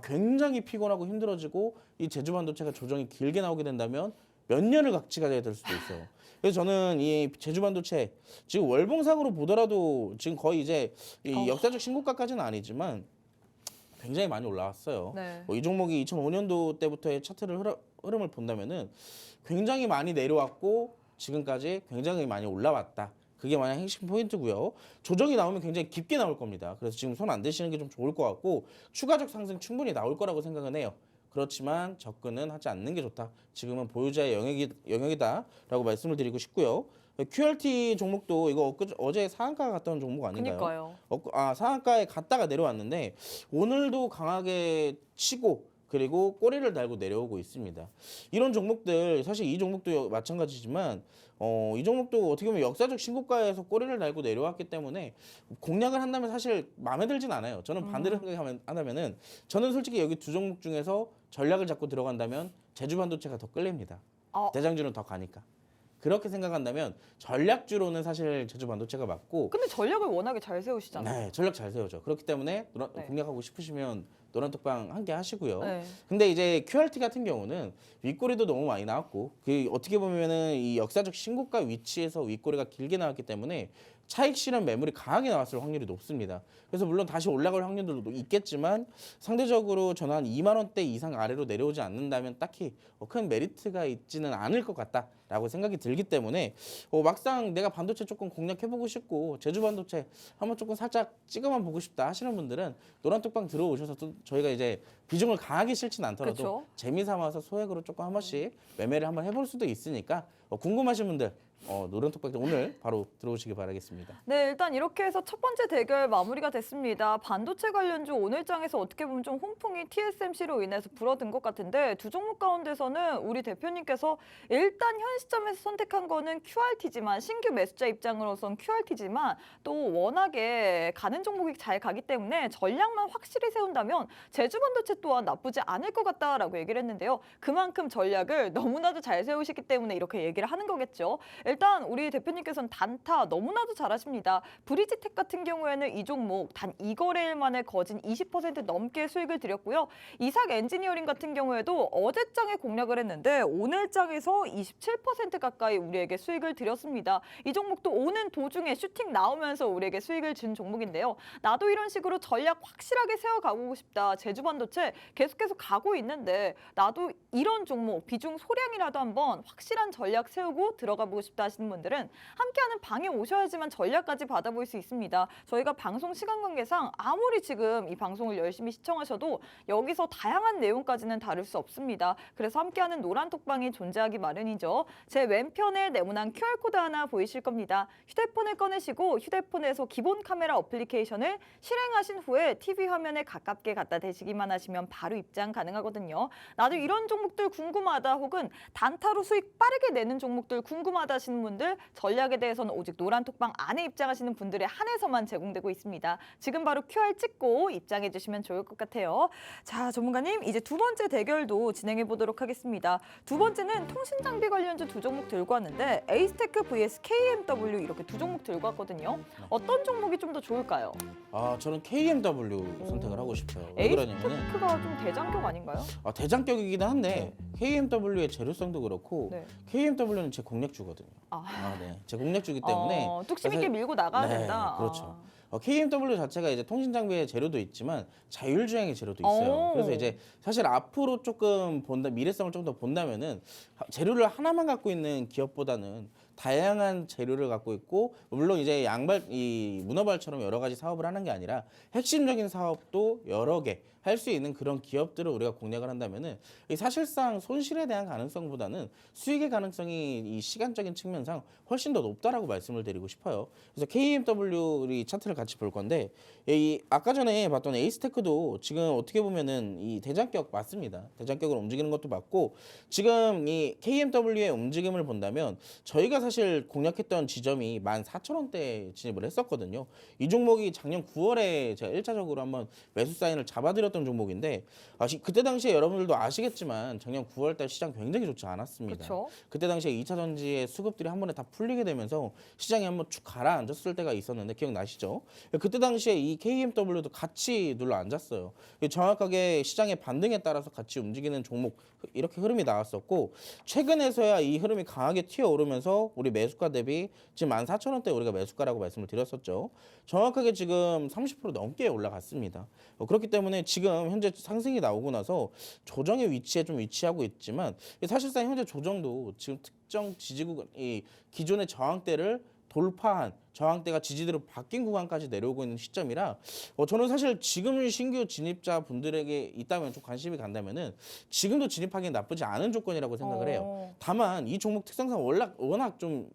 Speaker 2: 굉장히 피곤하고 힘들어지고 이 제주반도체가 조정이 길게 나오게 된다면 몇 년을 같이 가야 될 수도 있어요. 그래서 저는 이 제주반도체 지금 월봉상으로 보더라도 지금 거의 이제 이 역사적 신고가까지는 아니지만 굉장히 많이 올라왔어요.
Speaker 1: 네.
Speaker 2: 이 종목이 2005년도 때부터의 차트를 흐름을 본다면은 굉장히 많이 내려왔고 지금까지 굉장히 많이 올라왔다. 그게 만약 핵심 포인트고요. 조정이 나오면 굉장히 깊게 나올 겁니다. 그래서 지금 손 안 대시는 게 좀 좋을 것 같고 추가적 상승 충분히 나올 거라고 생각은 해요. 그렇지만 접근은 하지 않는 게 좋다. 지금은 보유자의 영역이다라고 말씀을 드리고 싶고요. QRT 종목도 이거 어제 상한가 갔다 온 종목 아닌가요?
Speaker 1: 그러니까요.
Speaker 2: 상한가에 갔다가 내려왔는데 오늘도 강하게 치고 그리고 꼬리를 달고 내려오고 있습니다. 이런 종목들 사실 이 종목도 마찬가지지만 이 종목도 어떻게 보면 역사적 신고가에서 꼬리를 달고 내려왔기 때문에 공략을 한다면 사실 마음에 들진 않아요. 저는 반대로 생각한다면은 저는 솔직히 여기 두 종목 중에서 전략을 잡고 들어간다면 제주반도체가 더 끌립니다. 대장주는 더 가니까. 그렇게 생각한다면 전략주로는 사실 제주반도체가 맞고.
Speaker 1: 근데 전략을 워낙에 잘 세우시잖아요.
Speaker 2: 네, 전략 잘 세우죠. 그렇기 때문에
Speaker 1: 네.
Speaker 2: 공략하고 싶으시면 노란톡방 함께 하시고요.
Speaker 1: 네.
Speaker 2: 근데 이제 QRT 같은 경우는 윗꼬리도 너무 많이 나왔고 그 어떻게 보면은 이 역사적 신고가 위치에서 윗꼬리가 길게 나왔기 때문에 차익 실현 매물이 강하게 나왔을 확률이 높습니다. 그래서 물론 다시 올라갈 확률도 있겠지만 상대적으로 저는 한 2만 원대 이상 아래로 내려오지 않는다면 딱히 큰 메리트가 있지는 않을 것 같다라고 생각이 들기 때문에 막상 내가 반도체 조금 공략해보고 싶고 제주 반도체 한번 조금 살짝 찍어만 보고 싶다 하시는 분들은 노란톡방 들어오셔서 또 저희가 이제 비중을 강하게 실진 않더라도
Speaker 1: 그쵸?
Speaker 2: 재미 삼아서 소액으로 조금 한 번씩 매매를 한번 해볼 수도 있으니까 궁금하신 분들 노란톡방 오늘 바로 들어오시기 바라겠습니다.
Speaker 1: 네, 일단 이렇게 해서 첫 번째 대결 마무리가 됐습니다. 반도체 관련주 오늘장에서 어떻게 보면 좀 홍풍이 TSMC로 인해서 불어든 것 같은데 두 종목 가운데서는 우리 대표님께서 일단 현 시점에서 선택한 거는 QRT지만 신규 매수자 입장으로선 QRT지만 또 워낙에 가는 종목이 잘 가기 때문에 전략만 확실히 세운다면 제주반도체 또한 나쁘지 않을 것 같다라고 얘기를 했는데요. 그만큼 전략을 너무나도 잘 세우시기 때문에 이렇게 얘기를 하는 거겠죠. 일단 우리 대표님께서는 단타 너무나도 잘하십니다. 브리지텍 같은 경우에는 이 종목 단 2거래일 만에 거진 20% 넘게 수익을 드렸고요. 이삭 엔지니어링 같은 경우에도 어제장에 공략을 했는데 오늘장에서 27% 가까이 우리에게 수익을 드렸습니다. 이 종목도 오는 도중에 슈팅 나오면서 우리에게 수익을 준 종목인데요. 나도 이런 식으로 전략 확실하게 세워가고 싶다. 제주반도체 계속해서 가고 있는데 나도 이런 종목 비중 소량이라도 한번 확실한 전략 세우고 들어가 보고 싶다. 싶다 하시는 분들은 함께하는 방에 오셔야지만 전략까지 받아볼 수 있습니다. 저희가 방송 시간 관계상 아무리 지금 이 방송을 열심히 시청하셔도 여기서 다양한 내용까지는 다룰 수 없습니다. 그래서 함께하는 노란톡방이 존재하기 마련이죠. 제 왼편에 네모난 QR코드 하나 보이실 겁니다. 휴대폰을 꺼내시고 휴대폰에서 기본 카메라 어플리케이션을 실행하신 후에 TV 화면에 가깝게 갖다 대시기만 하시면 바로 입장 가능하거든요. 나도 이런 종목들 궁금하다 혹은 단타로 수익 빠르게 내는 종목들 궁금하다 하시는 분들 전략에 대해서는 오직 노란톡방 안에 입장하시는 분들에 한해서만 제공되고 있습니다. 지금 바로 QR 찍고 입장해 주시면 좋을 것 같아요. 자, 전문가님 이제 두 번째 대결도 진행해 보도록 하겠습니다. 두 번째는 통신 장비 관련주 두 종목 들고 왔는데 에이스테크 vs KMW 이렇게 두 종목 들고 왔거든요. 어떤 종목이 좀 더 좋을까요?
Speaker 2: 저는 KMW 선택을 하고 싶어요. 왜 그러냐면은
Speaker 1: 에이스테크가 좀 대장격 아닌가요?
Speaker 2: 대장격이긴 한데 KMW의 재료성도 그렇고
Speaker 1: 네.
Speaker 2: KMW는 제 공략주거든요. 네. 제 공략주기 때문에
Speaker 1: 뚝심 있게 밀고 나가야
Speaker 2: 네,
Speaker 1: 된다.
Speaker 2: 그렇죠. KMW 자체가 이제 통신 장비의 재료도 있지만 자율주행의 재료도 있어요. 그래서 이제 사실 앞으로 조금 미래성을 좀 더 본다면은 재료를 하나만 갖고 있는 기업보다는 다양한 재료를 갖고 있고 물론 이제 이 문어발처럼 여러 가지 사업을 하는 게 아니라 핵심적인 사업도 여러 개 할 수 있는 그런 기업들을 우리가 공략을 한다면은 사실상 손실에 대한 가능성보다는 수익의 가능성이 이 시간적인 측면상 훨씬 더 높다라고 말씀을 드리고 싶어요. 그래서 KMW 우리 차트를 같이 볼 건데 이 아까 전에 봤던 에이스테크도 지금 어떻게 보면은 이 대장격 맞습니다. 대장격으로 움직이는 것도 맞고 지금 이 KMW의 움직임을 본다면 저희가 사실 공략했던 지점이 14,000원대 진입을 했었거든요. 이 종목이 작년 9월에 제가 1차적으로 한번 매수 사인을 잡아드렸던 종목인데 그때 당시에 여러분들도 아시겠지만 작년 9월달 시장 굉장히 좋지 않았습니다.
Speaker 1: 그쵸?
Speaker 2: 그때 당시에 2차 전지의 수급들이 한 번에 다 풀리게 되면서 시장이 한번 쭉 가라앉았을 때가 있었는데 기억나시죠? 그때 당시에 이 KMW도 같이 눌러 앉았어요. 정확하게 시장의 반등에 따라서 같이 움직이는 종목 이렇게 흐름이 나왔었고 최근에서야 이 흐름이 강하게 튀어오르면서 우리 매수가 대비 지금 14,000원대 우리가 매수가라고 말씀을 드렸었죠. 정확하게 지금 30% 넘게 올라갔습니다. 그렇기 때문에 지금 현재 상승이 나오고 나서 조정의 위치에 좀 위치하고 있지만 사실상 현재 조정도 지금 특정 지지구 이 기존의 저항대를 돌파한 저항대가 지지대로 바뀐 구간까지 내려오고 있는 시점이라 저는 사실 지금 신규 진입자 분들에게 있다면 좀 관심이 간다면은 지금도 진입하기엔 나쁘지 않은 조건이라고 생각을 해요. 다만 이 종목 특성상 워낙 좀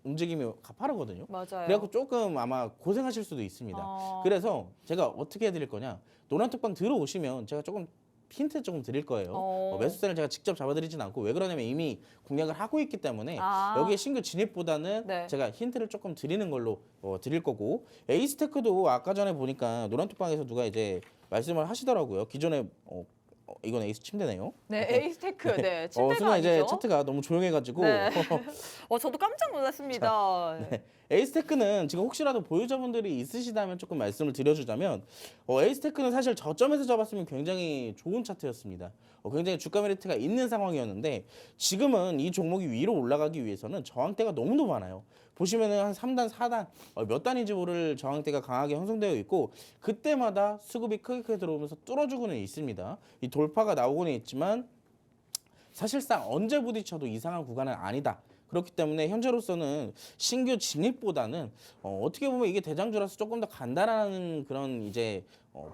Speaker 2: 움직임이 가파르거든요.
Speaker 1: 맞아요.
Speaker 2: 그래갖고 조금 아마 고생하실 수도 있습니다. 그래서 제가 어떻게 해드릴 거냐 노란톡방 들어오시면 제가 조금 힌트 조금 드릴 거예요. 매수세를 제가 직접 잡아드리진 않고 왜 그러냐면 이미 공략을 하고 있기 때문에 여기에 신규 진입보다는
Speaker 1: 네.
Speaker 2: 제가 힌트를 조금 드리는 걸로 드릴 거고 에이스테크도 아까 전에 보니까 노란톡방에서 누가 이제 말씀을 하시더라고요. 기존에 이건 에이스 침대네요.
Speaker 1: 네, 에이스테크. 네, 침대가
Speaker 2: 순간
Speaker 1: 아니죠.
Speaker 2: 이제 차트가 너무 조용해가지고
Speaker 1: 네. 저도 깜짝 놀랐습니다.
Speaker 2: 에이스테크는 지금 혹시라도 보유자분들이 있으시다면 조금 말씀을 드려주자면 에이스테크는 사실 저점에서 잡았으면 굉장히 좋은 차트였습니다. 굉장히 주가 메리트가 있는 상황이었는데 지금은 이 종목이 위로 올라가기 위해서는 저항대가 너무도 많아요. 보시면은 한 3단, 4단 몇 단인지 모를 저항대가 강하게 형성되어 있고 그때마다 수급이 크게 들어오면서 뚫어주고는 있습니다. 이 돌파가 나오고는 있지만 사실상 언제 부딪혀도 이상한 구간은 아니다. 그렇기 때문에 현재로서는 신규 진입보다는 어떻게 보면 이게 대장주라서 조금 더 간단한 그런 이제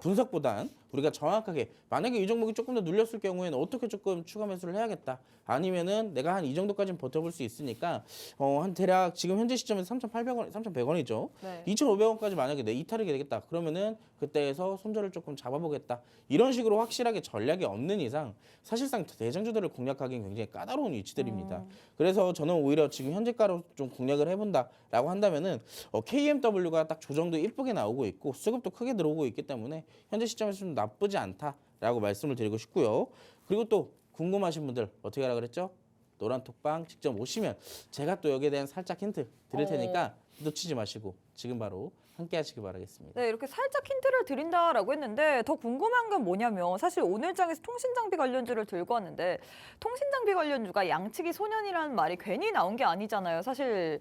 Speaker 2: 분석보단 우리가 정확하게 만약에 이 종목이 조금 더 눌렸을 경우에는 어떻게 조금 추가 매수를 해야겠다. 아니면은 내가 한 이 정도까지는 버텨볼 수 있으니까 한 대략 지금 현재 시점에서 3,800원, 3,100원이죠.
Speaker 1: 네.
Speaker 2: 2,500원까지 만약에 내 이탈하게 되겠다. 그러면은 그때에서 손절을 조금 잡아보겠다. 이런 식으로 확실하게 전략이 없는 이상 사실상 대장주들을 공략하기는 굉장히 까다로운 위치들입니다. 그래서 저는 오히려 지금 현재가로 좀 공략을 해본다라고 한다면은 KMW가 딱 조정도 이쁘게 나오고 있고 수급도 크게 들어오고 있기 때문에 현재 시점에서 좀 나쁘지 않다라고 말씀을 드리고 싶고요. 그리고 또 궁금하신 분들 어떻게 하라 그랬죠? 노란톡방 직접 오시면 제가 또 여기에 대한 살짝 힌트 드릴 테니까 놓치지 마시고 지금 바로 함께 하시기 바라겠습니다.
Speaker 1: 네, 이렇게 살짝 힌트를 드린다라고 했는데 더 궁금한 건 뭐냐면 사실 오늘 장에서 통신장비 관련주를 들고 왔는데 통신장비 관련주가 양치기 소년이라는 말이 괜히 나온 게 아니잖아요. 사실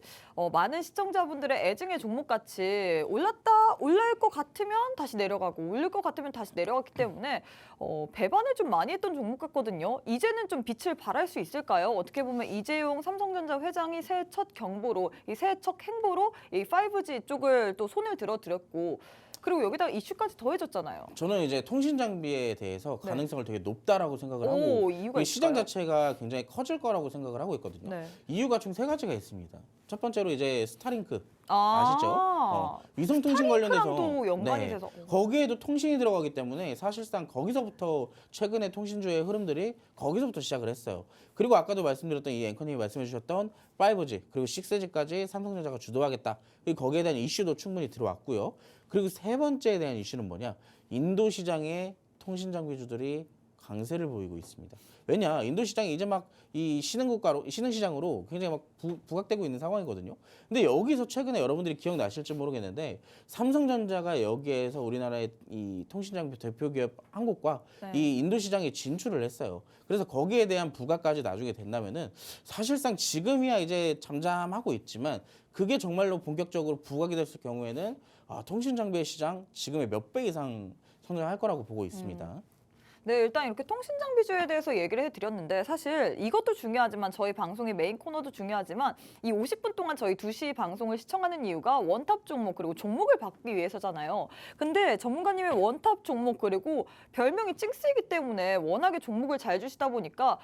Speaker 1: 많은 시청자분들의 애증의 종목같이 올릴 것 같으면 다시 내려가고 올릴 것 같으면 다시 내려갔기 때문에 배반을 좀 많이 했던 종목 같거든요. 이제는 좀 빛을 발할 수 있을까요? 어떻게 보면 이재용 삼성전자 회장이 새해 첫 경보로 이 새해 첫 행보로 이 5G 쪽을 또 손을 들어드렸고 그리고 여기다가 이슈까지 더해졌잖아요.
Speaker 2: 저는 이제 통신 장비에 대해서
Speaker 1: 네.
Speaker 2: 가능성을 되게 높다라고 생각을 하고
Speaker 1: 오, 이유가
Speaker 2: 이 시장
Speaker 1: 있을까요?
Speaker 2: 자체가 굉장히 커질 거라고 생각을 하고 있거든요.
Speaker 1: 네.
Speaker 2: 이유가 총 3가지가 있습니다. 첫 번째로 이제 스타링크 아시죠? 위성 통신 관련해서
Speaker 1: 스타링크랑도 연관이
Speaker 2: 네,
Speaker 1: 돼서.
Speaker 2: 거기에도 통신이 들어가기 때문에 사실상 거기서부터 최근에 통신주의 흐름들이 거기서부터 시작을 했어요. 그리고 아까도 말씀드렸던 이 앵커님이 말씀해 주셨던 5G 그리고 6G까지 삼성전자가 주도하겠다. 그리고 거기에 대한 이슈도 충분히 들어왔고요. 그리고 세 번째에 대한 이슈는 뭐냐? 인도 시장의 통신 장비주들이 강세를 보이고 있습니다. 왜냐? 인도 시장이 이제 막 이 신흥 시장으로 굉장히 막 부각되고 있는 상황이거든요. 근데 여기서 최근에 여러분들이 기억나실지 모르겠는데 삼성전자가 여기에서 우리나라의 이 통신 장비 대표 기업 한국과
Speaker 1: 네.
Speaker 2: 이 인도 시장에 진출을 했어요. 그래서 거기에 대한 부각까지 나중에 된다면은 사실상 지금이야 이제 잠잠하고 있지만 그게 정말로 본격적으로 부각이 됐을 경우에는 통신 장비의 시장 지금의 몇 배 이상 성장할 거라고 보고 있습니다.
Speaker 1: 네, 일단 이렇게 통신 장비주에 대해서 얘기를 해드렸는데 사실 이것도 중요하지만 저희 방송의 메인 코너도 중요하지만 이 50분 동안 저희 2시 방송을 시청하는 이유가 원탑 종목 그리고 종목을 받기 위해서잖아요. 근데 전문가님의 원탑 종목 그리고 별명이 찡쓰이기 때문에 워낙에 종목을 잘 주시다 보니까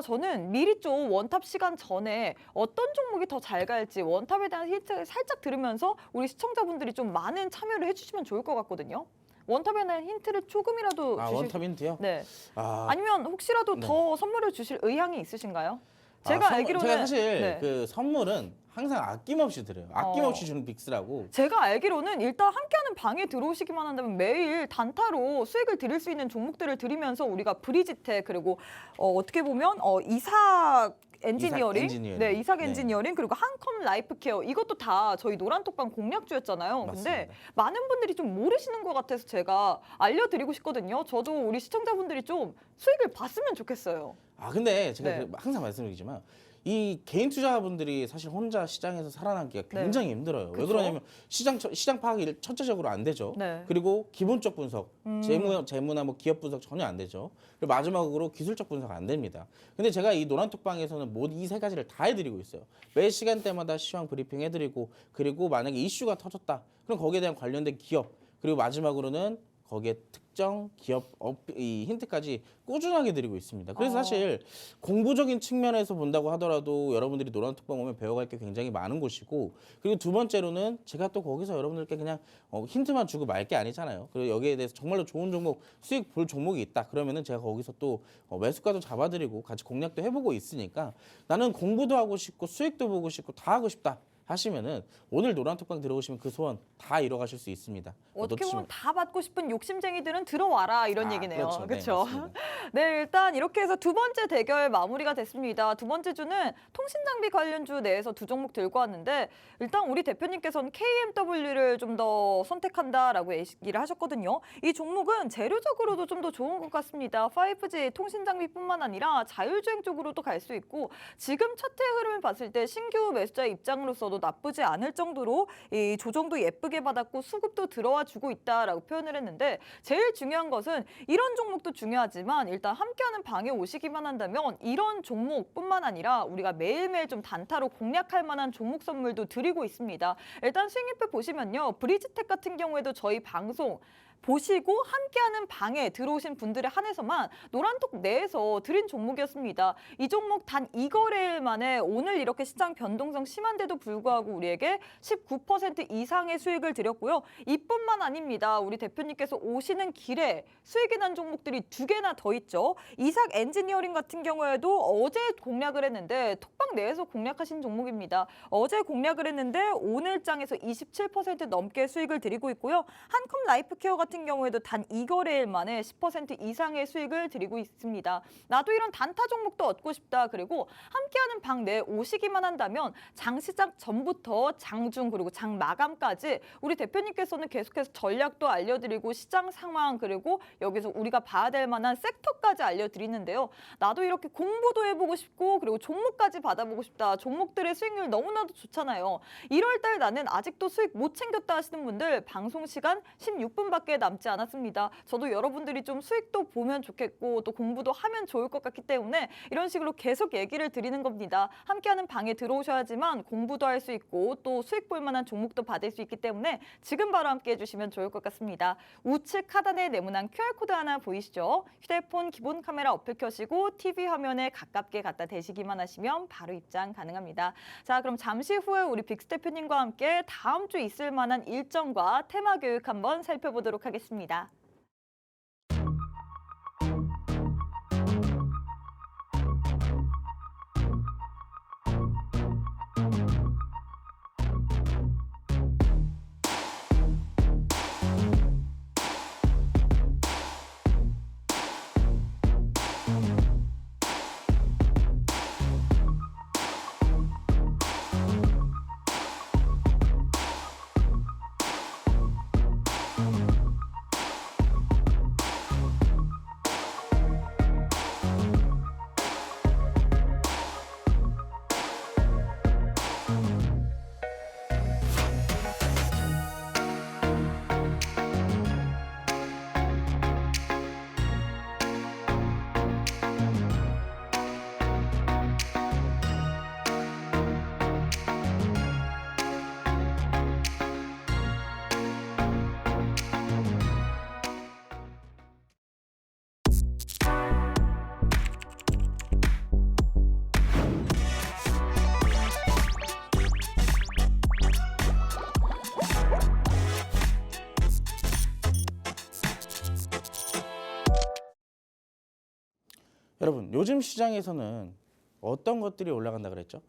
Speaker 1: 저는 미리 좀 원탑 시간 전에 어떤 종목이 더 잘 갈지 원탑에 대한 힌트를 살짝 들으면서 우리 시청자분들이 좀 많은 참여를 해주시면 좋을 것 같거든요. 원탑에 대한 힌트를 조금이라도 주실
Speaker 2: 원탑 힌트요?
Speaker 1: 네.
Speaker 2: 아,
Speaker 1: 아니면 혹시라도
Speaker 2: 네.
Speaker 1: 더 선물을 주실 의향이 있으신가요? 제가 알기로는
Speaker 2: 제가 사실
Speaker 1: 네.
Speaker 2: 그 선물은 항상 아낌없이 드려요. 아낌없이 주는 빅스라고.
Speaker 1: 제가 알기로는 일단 함께하는 방에 들어오시기만 한다면 매일 단타로 수익을 드릴 수 있는 종목들을 드리면서 우리가 브리지텍 그리고 어떻게 보면 이삭 엔지니어링, 네, 이삭
Speaker 2: 네.
Speaker 1: 엔지니어링 그리고 한컴 라이프케어 이것도 다 저희 노란톡방 공략주였잖아요. 근데
Speaker 2: 맞습니다.
Speaker 1: 많은 분들이 좀 모르시는 것 같아서 제가 알려드리고 싶거든요. 저도 우리 시청자분들이 좀 수익을 봤으면 좋겠어요.
Speaker 2: 근데 제가
Speaker 1: 네.
Speaker 2: 항상 말씀드리지만 이 개인 투자분들이 사실 혼자 시장에서 살아남기가 굉장히 힘들어요. 왜
Speaker 1: 그쵸?
Speaker 2: 그러냐면 시장 파악이 첫째적으로 안 되죠.
Speaker 1: 네.
Speaker 2: 그리고 기본적 분석, 재무나 뭐 기업 분석 전혀 안 되죠. 그리고 마지막으로 기술적 분석 안 됩니다. 근데 제가 이 노란톡방에서는 이 3가지를 다 해드리고 있어요. 매 시간대마다 시황 브리핑 해드리고 그리고 만약에 이슈가 터졌다. 그럼 거기에 대한 관련된 기업 그리고 마지막으로는 거기에 특정 기업 이 힌트까지 꾸준하게 드리고 있습니다. 그래서 사실 공부적인 측면에서 본다고 하더라도 여러분들이 노란톡방 오면 배워갈 게 굉장히 많은 곳이고 그리고 두 번째로는 제가 또 거기서 여러분들께 그냥 힌트만 주고 말 게 아니잖아요. 그리고 여기에 대해서 정말로 좋은 종목 수익 볼 종목이 있다. 그러면은 제가 거기서 또 매수가도 잡아드리고 같이 공략도 해보고 있으니까 나는 공부도 하고 싶고 수익도 보고 싶고 다 하고 싶다. 하시면은 오늘 노란톡방 들어오시면 그 소원 다 이뤄가실 수 있습니다.
Speaker 1: 어떻게 보면 다 받고 싶은 욕심쟁이들은 들어와라 이런 얘기네요.
Speaker 2: 그렇죠.
Speaker 1: 그렇죠?
Speaker 2: 네, 맞습니다.
Speaker 1: 네, 일단 이렇게 해서 두 번째 대결 마무리가 됐습니다. 두 번째 주는 통신장비 관련주 내에서 두 종목 들고 왔는데 일단 우리 대표님께서는 KMW를 좀 더 선택한다라고 얘기를 하셨거든요. 이 종목은 재료적으로도 좀 더 좋은 것 같습니다. 5G 통신장비뿐만 아니라 자율주행 쪽으로도 갈 수 있고 지금 차트의 흐름을 봤을 때 신규 매수자의 입장으로서도 나쁘지 않을 정도로 이 조정도 예쁘게 받았고 수급도 들어와 주고 있다라고 표현을 했는데 제일 중요한 것은 이런 종목도 중요하지만 일단 함께하는 방에 오시기만 한다면 이런 종목뿐만 아니라 우리가 매일매일 좀 단타로 공략할 만한 종목 선물도 드리고 있습니다. 일단 수익률표 보시면요. 브리지텍 같은 경우에도 저희 방송 보시고 함께하는 방에 들어오신 분들에 한해서만 노란톡 내에서 드린 종목이었습니다. 이 종목 단 2거래일 만에 오늘 이렇게 시장 변동성 심한데도 불구하고 우리에게 19% 이상의 수익을 드렸고요. 이뿐만 아닙니다. 우리 대표님께서 오시는 길에 수익이 난 종목들이 2개나 더 있죠. 이삭 엔지니어링 같은 경우에도 어제 공략을 했는데 톡방 내에서 공략하신 종목입니다. 어제 공략을 했는데 오늘 장에서 27% 넘게 수익을 드리고 있고요. 한컴 라이프케어 같은 같은 경우에도 단 2거래일 만에 10% 이상의 수익을 드리고 있습니다. 나도 이런 단타 종목도 얻고 싶다. 그리고 함께하는 방 내에 오시기만 한다면 장 시작 전부터 장중 그리고 장 마감까지 우리 대표님께서는 계속해서 전략도 알려드리고 시장 상황 그리고 여기서 우리가 봐야 될 만한 섹터까지 알려드리는데요. 나도 이렇게 공부도 해보고 싶고 그리고 종목까지 받아보고 싶다. 종목들의 수익률 너무나도 좋잖아요. 1월 달 나는 아직도 수익 못 챙겼다 하시는 분들 방송 시간 16분밖에 남지 않았습니다. 저도 여러분들이 좀 수익도 보면 좋겠고 또 공부도 하면 좋을 것 같기 때문에 이런 식으로 계속 얘기를 드리는 겁니다. 함께하는 방에 들어오셔야지만 공부도 할 수 있고 또 수익 볼 만한 종목도 받을 수 있기 때문에 지금 바로 함께 해주시면 좋을 것 같습니다. 우측 하단에 네모난 QR코드 하나 보이시죠? 휴대폰 기본 카메라 어플 켜시고 TV 화면에 가깝게 갖다 대시기만 하시면 바로 입장 가능합니다. 자, 그럼 잠시 후에 우리 빅스 대표님과 함께 다음 주 있을 만한 일정과 테마 교육 한번 살펴보도록 하겠습니다.
Speaker 2: 여러분, 요즘 시장에서는 어떤 것들이 올라간다 그랬죠?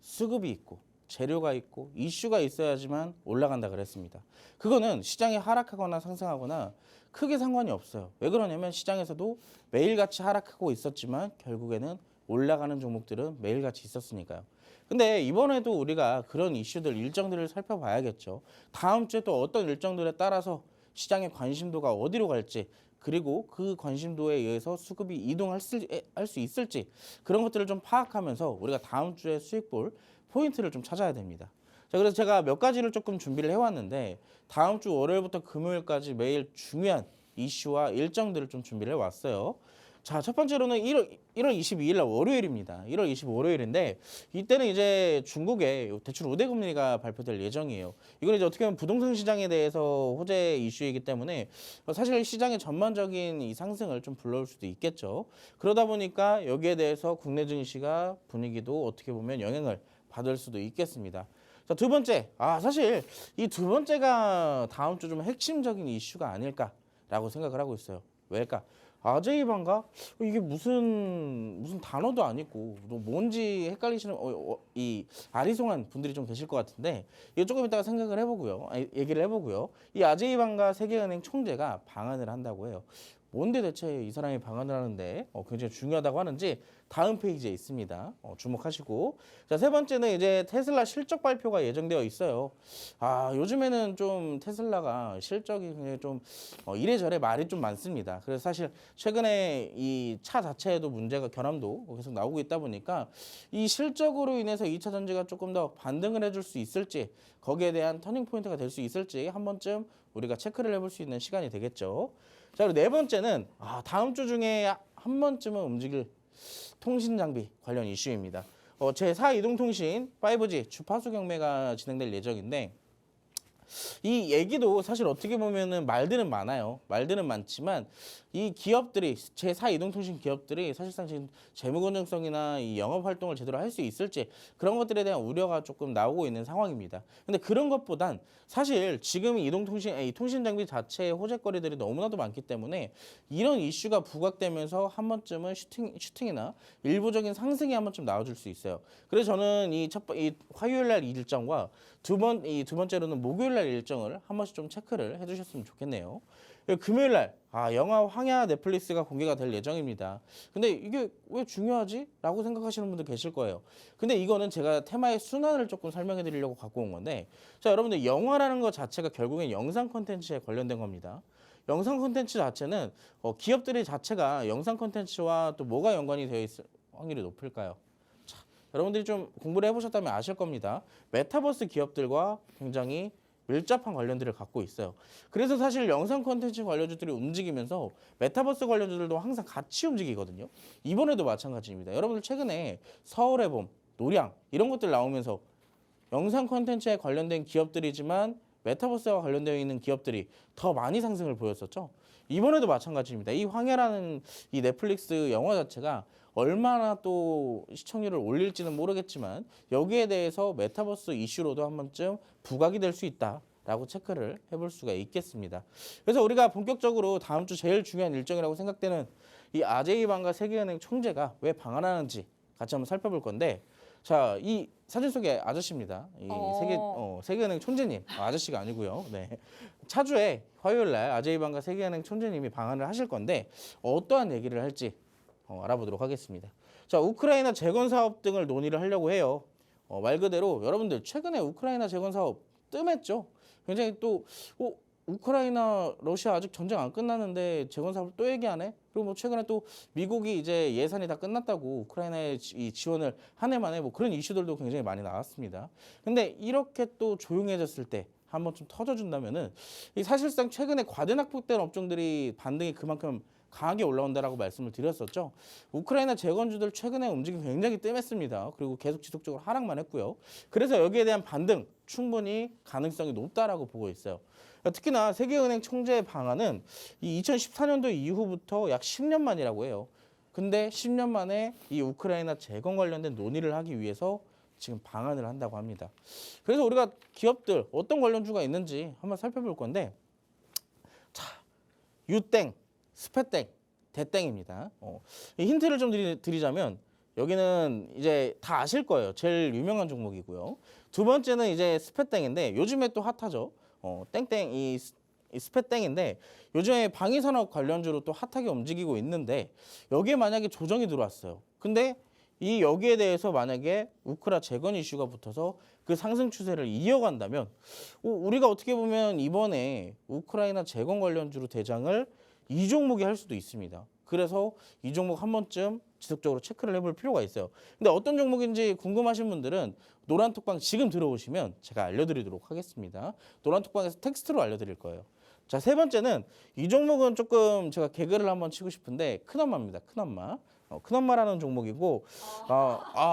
Speaker 2: 수급이 있고 재료가 있고 이슈가 있어야지만 올라간다 그랬습니다. 그거는 시장이 하락하거나 상승하거나 크게 상관이 없어요. 왜 그러냐면 시장에서도 매일같이 하락하고 있었지만 결국에는 올라가는 종목들은 매일같이 있었으니까요. 근데 이번에도 우리가 그런 이슈들, 일정들을 살펴봐야겠죠. 다음 주에 또 어떤 일정들에 따라서 시장의 관심도가 어디로 갈지, 그리고 그 관심도에 의해서 수급이 이동할 수 있을지, 그런 것들을 좀 파악하면서 우리가 다음 주에 수익 볼 포인트를 좀 찾아야 됩니다. 자, 그래서 제가 몇 가지를 조금 준비를 해왔는데 다음 주 월요일부터 금요일까지 매일 중요한 이슈와 일정들을 좀 준비를 해왔어요. 자, 첫 번째로는 1월 22일 날 월요일입니다. 1월 25일 월요일인데 이때는 이제 중국의 대출 우대 금리가 발표될 예정이에요. 이건 이제 어떻게 보면 부동산 시장에 대해서 호재 이슈이기 때문에 사실 시장의 전반적인 이 상승을 좀 불러올 수도 있겠죠. 그러다 보니까 여기에 대해서 국내 증시가 분위기도 어떻게 보면 영향을 받을 수도 있겠습니다. 자, 두 번째, 사실 이 두 번째가 다음 주 좀 핵심적인 이슈가 아닐까라고 생각을 하고 있어요. 왜일까? 아제이반가? 이게 무슨 단어도 아니고 또 뭔지 헷갈리시는 이 아리송한 분들이 좀 계실 것 같은데 이거 조금 이따가 생각을 해보고요. 얘기를 해보고요. 이 아제이반가 세계은행 총재가 방한을 한다고 해요. 뭔데 대체 이 사람이 방한을 하는데 굉장히 중요하다고 하는지 다음 페이지에 있습니다. 주목하시고. 자, 세 번째는 이제 테슬라 실적 발표가 예정되어 있어요. 요즘에는 좀 테슬라가 실적이 굉장히 좀 이래저래 말이 좀 많습니다. 그래서 사실 최근에 이 차 자체에도 문제가 결함도 계속 나오고 있다 보니까 이 실적으로 인해서 2차 전지가 조금 더 반등을 해줄 수 있을지, 거기에 대한 터닝 포인트가 될 수 있을지 한 번쯤 우리가 체크를 해볼 수 있는 시간이 되겠죠. 자, 그리고 네 번째는 다음 주 중에 한 번쯤은 움직일 통신 장비 관련 이슈입니다. 제4 이동통신 5G 주파수 경매가 진행될 예정인데 이 얘기도 사실 어떻게 보면은 말들은 많아요. 말들은 많지만 이 기업들이 제4 이동통신 기업들이 사실상 지금 재무 건전성이나 이 영업 활동을 제대로 할 수 있을지 그런 것들에 대한 우려가 조금 나오고 있는 상황입니다. 근데 그런 것보단 사실 지금 이 통신 장비 자체의 호재거리들이 너무나도 많기 때문에 이런 이슈가 부각되면서 한 번쯤은 슈팅이나 일부적인 상승이 한 번쯤 나와줄 수 있어요. 그래서 저는 이 화요일 날 일정과 두 번째로는 목요일 날 일정을 한 번씩 좀 체크를 해주셨으면 좋겠네요. 금요일 날 영화 황야 넷플릭스가 공개가 될 예정입니다. 근데 이게 왜 중요하지? 라고 생각하시는 분들 계실 거예요. 근데 이거는 제가 테마의 순환을 조금 설명해 드리려고 갖고 온 건데, 자, 여러분들 영화라는 것 자체가 결국엔 영상 콘텐츠에 관련된 겁니다. 영상 콘텐츠 자체는 기업들의 자체가 영상 콘텐츠와 또 뭐가 연관이 되어 있을 확률이 높을까요? 자, 여러분들이 좀 공부를 해보셨다면 아실 겁니다. 메타버스 기업들과 굉장히 밀접한 관련들을 갖고 있어요. 그래서 사실 영상 콘텐츠 관련주들이 움직이면서 메타버스 관련주들도 항상 같이 움직이거든요. 이번에도 마찬가지입니다. 여러분들 최근에 서울의 봄, 노량 이런 것들 나오면서 영상 콘텐츠에 관련된 기업들이지만 메타버스와 관련되어 있는 기업들이 더 많이 상승을 보였었죠. 이번에도 마찬가지입니다. 이 황야라는 이 넷플릭스 영화 자체가 얼마나 또 시청률을 올릴지는 모르겠지만 여기에 대해서 메타버스 이슈로도 한 번쯤 부각이 될 수 있다라고 체크를 해볼 수가 있겠습니다. 그래서 우리가 본격적으로 다음 주 제일 중요한 일정이라고 생각되는 이 아제이방가 세계은행 총재가 왜 방한하는지 같이 한번 살펴볼 건데, 자, 이 사진 속의 아저씨입니다. 이 세계은행 총재님, 아저씨가 아니고요. 네. 차주에 화요일 날 아제이방가 세계은행 총재님이 방한을 하실 건데 어떠한 얘기를 할지 알아보도록 하겠습니다. 자, 우크라이나 재건 사업 등을 논의를 하려고 해요. 말 그대로 여러분들 최근에 우크라이나 재건 사업 뜸했죠. 굉장히 또 우크라이나 러시아 아직 전쟁 안 끝났는데 재건 사업을 또 얘기하네. 그리고 뭐 최근에 또 미국이 이제 예산이 다 끝났다고 우크라이나에 이 지원을 한 해 만에 뭐 그런 이슈들도 굉장히 많이 나왔습니다. 근데 이렇게 또 조용해졌을 때 한번 좀 터져준다면은 이 사실상 최근에 과대 납품된 업종들이 반등이 그만큼 강하게 올라온다라고 말씀을 드렸었죠. 우크라이나 재건주들 최근에 움직임 굉장히 뜸했습니다. 그리고 계속 지속적으로 하락만 했고요. 그래서 여기에 대한 반등 충분히 가능성이 높다라고 보고 있어요. 특히나 세계은행 총재의 방안은 이 2014년도 이후부터 약 10년 만이라고 해요. 근데 10년 만에 이 우크라이나 재건 관련된 논의를 하기 위해서 지금 방안을 한다고 합니다. 그래서 우리가 기업들 어떤 관련주가 있는지 한번 살펴볼 건데, 자, 유땡, 스페땡, 대땡입니다. 이 힌트를 좀 드리자면 여기는 이제 다 아실 거예요. 제일 유명한 종목이고요. 두 번째는 이제 스페땡인데 요즘에 또 핫하죠. 땡땡 이 스페땡인데 요즘에 방위산업 관련주로 또 핫하게 움직이고 있는데 여기에 만약에 조정이 들어왔어요. 근데 이 여기에 대해서 만약에 우크라 재건 이슈가 붙어서 그 상승 추세를 이어간다면 우리가 어떻게 보면 이번에 우크라이나 재건 관련주로 대장을 이 종목이 할 수도 있습니다. 그래서 이 종목 한 번쯤 지속적으로 체크를 해볼 필요가 있어요. 근데 어떤 종목인지 궁금하신 분들은 노란톡방 지금 들어오시면 제가 알려드리도록 하겠습니다. 노란톡방에서 텍스트로 알려드릴 거예요. 자, 세 번째는 이 종목은 조금 제가 개그를 한번 치고 싶은데 큰엄마입니다. 큰엄마. 큰엄마라는 종목이고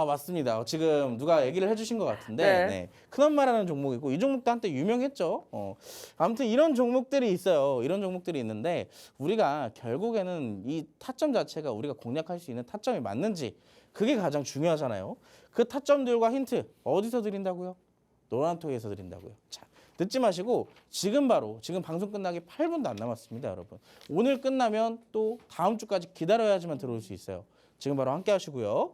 Speaker 2: 맞습니다. 지금 누가 얘기를 해주신 것 같은데 네. 큰엄마라는 종목이고 이 종목도 한때 유명했죠. 아무튼 이런 종목들이 있어요. 이런 종목들이 있는데 우리가 결국에는 이 타점 자체가 우리가 공략할 수 있는 타점이 맞는지 그게 가장 중요하잖아요. 그 타점들과 힌트 어디서 드린다고요? 노란톡에서 드린다고요. 자, 늦지 마시고 지금 방송 끝나기 8분도 안 남았습니다, 여러분. 오늘 끝나면 또 다음 주까지 기다려야지만 들어올 수 있어요. 지금 바로 함께 하시고요.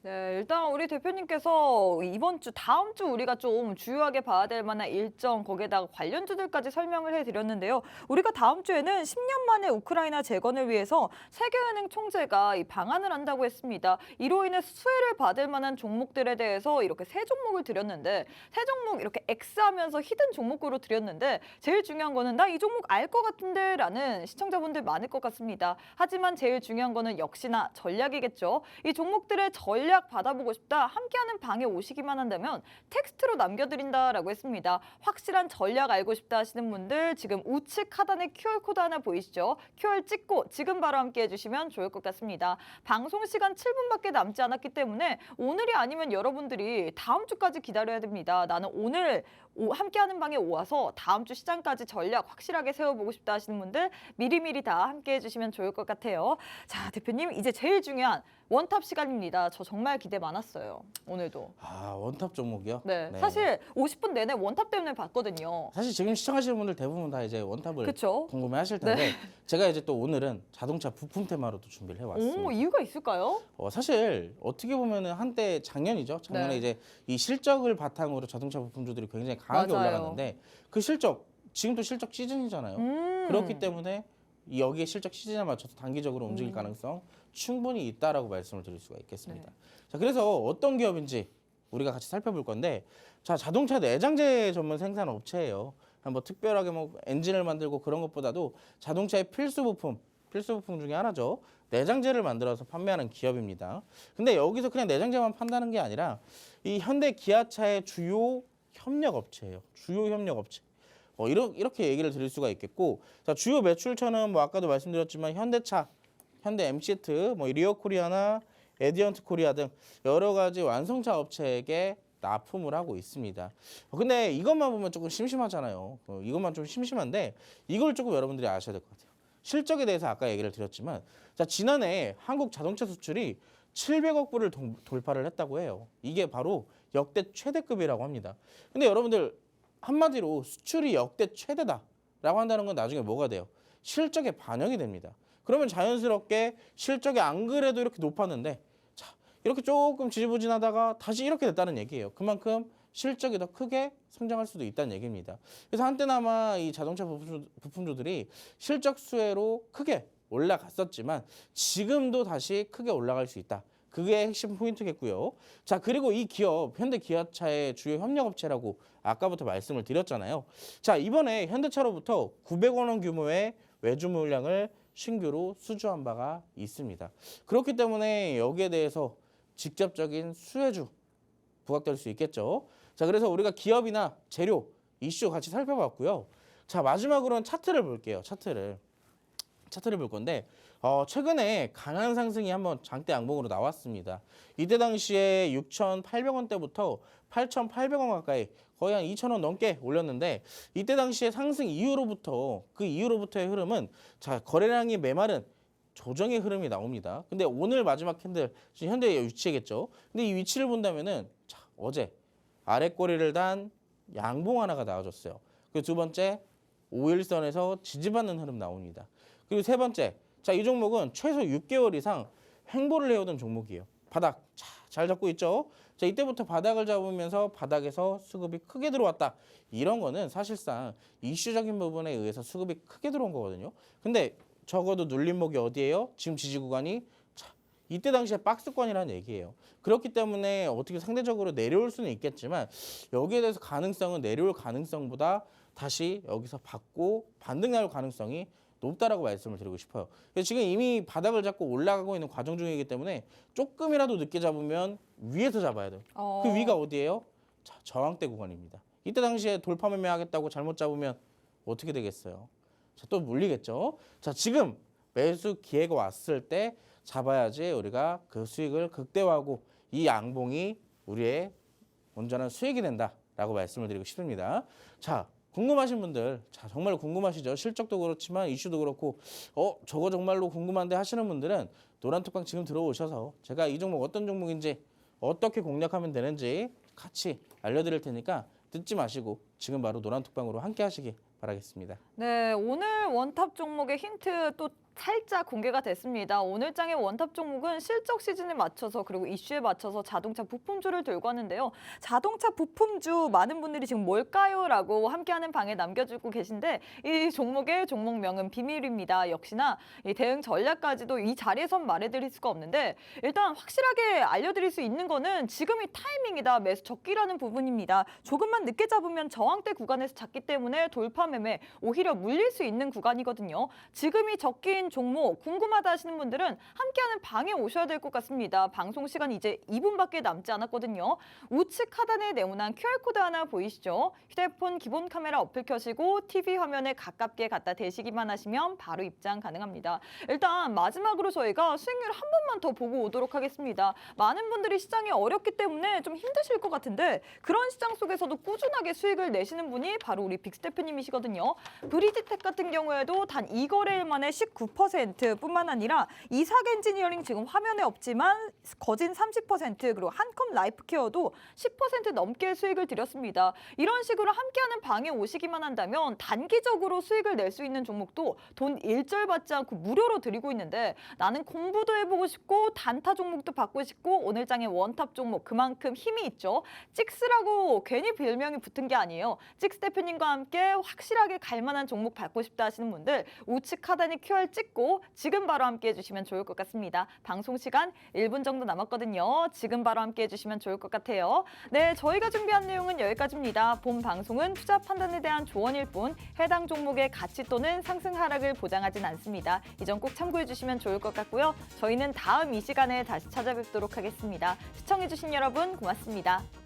Speaker 1: 네, 일단 우리 대표님께서 이번 주, 다음 주 우리가 좀 주요하게 봐야 될 만한 일정, 거기에다가 관련주들까지 설명을 해드렸는데요. 우리가 다음 주에는 10년 만에 우크라이나 재건을 위해서 세계은행 총재가 이 방안을 한다고 했습니다. 이로 인해 수혜를 받을 만한 종목들에 대해서 이렇게 세 종목을 드렸는데, 세 종목 이렇게 X하면서 히든 종목으로 드렸는데 제일 중요한 거는 나 이 종목 알 것 같은데 라는 시청자분들 많을 것 같습니다. 하지만 제일 중요한 거는 역시나 전략이겠죠. 이 종목들의 전략 받아보고 싶다, 함께하는 방에 오시기만 한다면 텍스트로 남겨드린다라고 했습니다. 확실한 전략 알고 싶다 하시는 분들 지금 우측 하단에 QR코드 하나 보이시죠? QR 찍고 지금 바로 함께 해주시면 좋을 것 같습니다. 방송 시간 7분밖에 남지 않았기 때문에 오늘이 아니면 여러분들이 다음 주까지 기다려야 됩니다. 나는 오늘 함께하는 방에 와서 다음 주 시장까지 전략 확실하게 세워보고 싶다 하시는 분들 미리미리 다 함께 해주시면 좋을 것 같아요. 자, 대표님 이제 제일 중요한 원탑 시간입니다. 저 정말 기대 많았어요. 오늘도.
Speaker 2: 원탑 종목이요?
Speaker 1: 네. 사실 50분 내내 원탑 때문에 봤거든요.
Speaker 2: 사실 지금 시청하시는 분들 대부분 다 이제 원탑을
Speaker 1: 그쵸?
Speaker 2: 궁금해하실 텐데 제가 이제 또 오늘은 자동차 부품 테마로도 준비를 해왔습니다.
Speaker 1: 이유가 있을까요?
Speaker 2: 사실 어떻게 보면은 한때 작년에
Speaker 1: 네.
Speaker 2: 이제 이 실적을 바탕으로 자동차 부품주들이 굉장히 강하게
Speaker 1: 맞아요.
Speaker 2: 올라갔는데 그 실적 지금도 실적 시즌이잖아요. 그렇기 때문에 여기에 실적 시즌에 맞춰서 단기적으로 움직일 가능성 충분히 있다라고 말씀을 드릴 수가 있겠습니다.
Speaker 1: 네.
Speaker 2: 자, 그래서 어떤 기업인지 우리가 같이 살펴볼 건데, 자, 자동차 내장재 전문 생산 업체예요. 뭐 특별하게 뭐 엔진을 만들고 그런 것보다도 자동차의 필수 부품 중에 하나죠. 내장재를 만들어서 판매하는 기업입니다. 근데 여기서 그냥 내장재만 판다는 게 아니라 이 현대 기아차의 주요 협력 업체예요. 주요 협력 업체. 이렇게 얘기를 드릴 수가 있겠고, 자, 주요 매출처는 뭐 아까도 말씀드렸지만 현대차, 현대 MCT, 뭐 리어코리아나 에디언트 코리아 등 여러 가지 완성차 업체에게 납품을 하고 있습니다. 근데 이것만 보면 조금 심심하잖아요. 이것만 좀 심심한데 이걸 조금 여러분들이 아셔야 될 것 같아요. 실적에 대해서 아까 얘기를 드렸지만, 자, 지난해 한국 자동차 수출이 700억 불을 돌파를 했다고 해요. 이게 바로 역대 최대급이라고 합니다. 근데 여러분들 한마디로 수출이 역대 최대다라고 한다는 건 나중에 뭐가 돼요? 실적에 반영이 됩니다. 그러면 자연스럽게 실적이 안 그래도 이렇게 높았는데, 자, 이렇게 조금 지지부진하다가 다시 이렇게 됐다는 얘기예요. 그만큼 실적이 더 크게 성장할 수도 있다는 얘기입니다. 그래서 한때나마 이 자동차 부품주들이 실적 수혜로 크게 올라갔었지만 지금도 다시 크게 올라갈 수 있다. 그게 핵심 포인트겠고요. 자, 그리고 이 기업 현대 기아차의 주요 협력업체라고 아까부터 말씀을 드렸잖아요. 자, 이번에 현대차로부터 900억 원 규모의 외주 물량을 신규로 수주한 바가 있습니다. 그렇기 때문에 여기에 대해서 직접적인 수혜주 부각될 수 있겠죠. 자, 그래서 우리가 기업이나 재료 이슈 같이 살펴봤고요. 자, 마지막으로는 차트를 볼게요. 차트를 볼 건데, 최근에 강한 상승이 한번 장대 양봉으로 나왔습니다. 이때 당시에 6,800원대부터 8,800원 가까이 거의 한 2,000원 넘게 올렸는데, 이때 당시에 상승 이후로부터의 흐름은, 자, 거래량이 메마른 조정의 흐름이 나옵니다. 근데 오늘 마지막 캔들 지금 현대의 위치겠죠. 근데 이 위치를 본다면은, 자, 어제 아래 꼬리를 단 양봉 하나가 나와줬어요. 그리고 두 번째 5일선에서 지지받는 흐름 나옵니다. 그리고 세 번째, 자, 이 종목은 최소 6개월 이상 횡보를 해오던 종목이에요. 바닥 잘 잡고 있죠. 자, 이때부터 바닥을 잡으면서 바닥에서 수급이 크게 들어왔다. 이런 거는 사실상 이슈적인 부분에 의해서 수급이 크게 들어온 거거든요. 근데 적어도 눌림목이 어디예요? 지금 지지 구간이, 자, 이때 당시에 박스권이라는 얘기예요. 그렇기 때문에 어떻게 상대적으로 내려올 수는 있겠지만 여기에 대해서 가능성은 내려올 가능성보다 다시 여기서 받고 반등 나올 가능성이 높다라고 말씀을 드리고 싶어요. 그래서 지금 이미 바닥을 잡고 올라가고 있는 과정 중이기 때문에 조금이라도 늦게 잡으면 위에서 잡아야 돼요. 그 위가 어디예요? 자, 저항대 구간입니다. 이때 당시에 돌파 매매하겠다고 잘못 잡으면 어떻게 되겠어요? 자, 또 물리겠죠. 자, 지금 매수 기회가 왔을 때 잡아야지 우리가 그 수익을 극대화하고 이 양봉이 우리의 온전한 수익이 된다라고 말씀을 드리고 싶습니다. 자, 궁금하신 분들, 자, 정말 궁금하시죠? 실적도 그렇지만 이슈도 그렇고, 저거 정말로 궁금한데 하시는 분들은 노란톡방 지금 들어오셔서 제가 이 종목 어떤 종목인지 어떻게 공략하면 되는지 같이 알려드릴 테니까 듣지 마시고 지금 바로 노란톡방으로 함께 하시기 바라겠습니다.
Speaker 1: 네, 오늘 원탑 종목의 힌트 또 살짝 공개가 됐습니다. 오늘 장의 원탑 종목은 실적 시즌에 맞춰서 그리고 이슈에 맞춰서 자동차 부품주를 들고 왔는데요. 자동차 부품주 많은 분들이 지금 뭘까요? 라고 함께하는 방에 남겨주고 계신데 이 종목의 종목명은 비밀입니다. 역시나 이 대응 전략까지도 이 자리에선 말해드릴 수가 없는데 일단 확실하게 알려드릴 수 있는 거는 지금이 타이밍이다. 매수 적기라는 부분입니다. 조금만 늦게 잡으면 저항대 구간에서 잡기 때문에 돌파 매매 오히려 물릴 수 있는 구간이거든요. 지금이 적기인 종목 궁금하다 하시는 분들은 함께하는 방에 오셔야 될 것 같습니다. 방송 시간 이제 2분밖에 남지 않았거든요. 우측 하단에 네모난 QR코드 하나 보이시죠? 휴대폰 기본 카메라 어플 켜시고 TV 화면에 가깝게 갖다 대시기만 하시면 바로 입장 가능합니다. 일단 마지막으로 저희가 수익률 한 번만 더 보고 오도록 하겠습니다. 많은 분들이 시장이 어렵기 때문에 좀 힘드실 것 같은데 그런 시장 속에서도 꾸준하게 수익을 내시는 분이 바로 우리 빅스 대표님이시거든요. 브리지텍 같은 경우에도 단 2거래일 만에 19% 9%뿐만 아니라 이삭 엔지니어링 지금 화면에 없지만 거진 30% 그리고 한컴 라이프케어도 10% 넘게 수익을 들였습니다. 이런 식으로 함께하는 방에 오시기만 한다면 단기적으로 수익을 낼 수 있는 종목도 돈 일절 받지 않고 무료로 드리고 있는데 나는 공부도 해보고 싶고 단타 종목도 받고 싶고 오늘 장의 원탑 종목 그만큼 힘이 있죠. 찍스라고 괜히 별명이 붙은 게 아니에요. 찍스 대표님과 함께 확실하게 갈만한 종목 받고 싶다 하시는 분들 우측 하단에 QR 찍고 지금 바로 함께 해주시면 좋을 것 같습니다. 방송 시간 1분 정도 남았거든요. 지금 바로 함께 해주시면 좋을 것 같아요. 네, 저희가 준비한 내용은 여기까지입니다. 본 방송은 투자 판단에 대한 조언일 뿐 해당 종목의 가치 또는 상승 하락을 보장하진 않습니다. 이 점 꼭 참고해 주시면 좋을 것 같고요. 저희는 다음 이 시간에 다시 찾아뵙도록 하겠습니다. 시청해 주신 여러분 고맙습니다.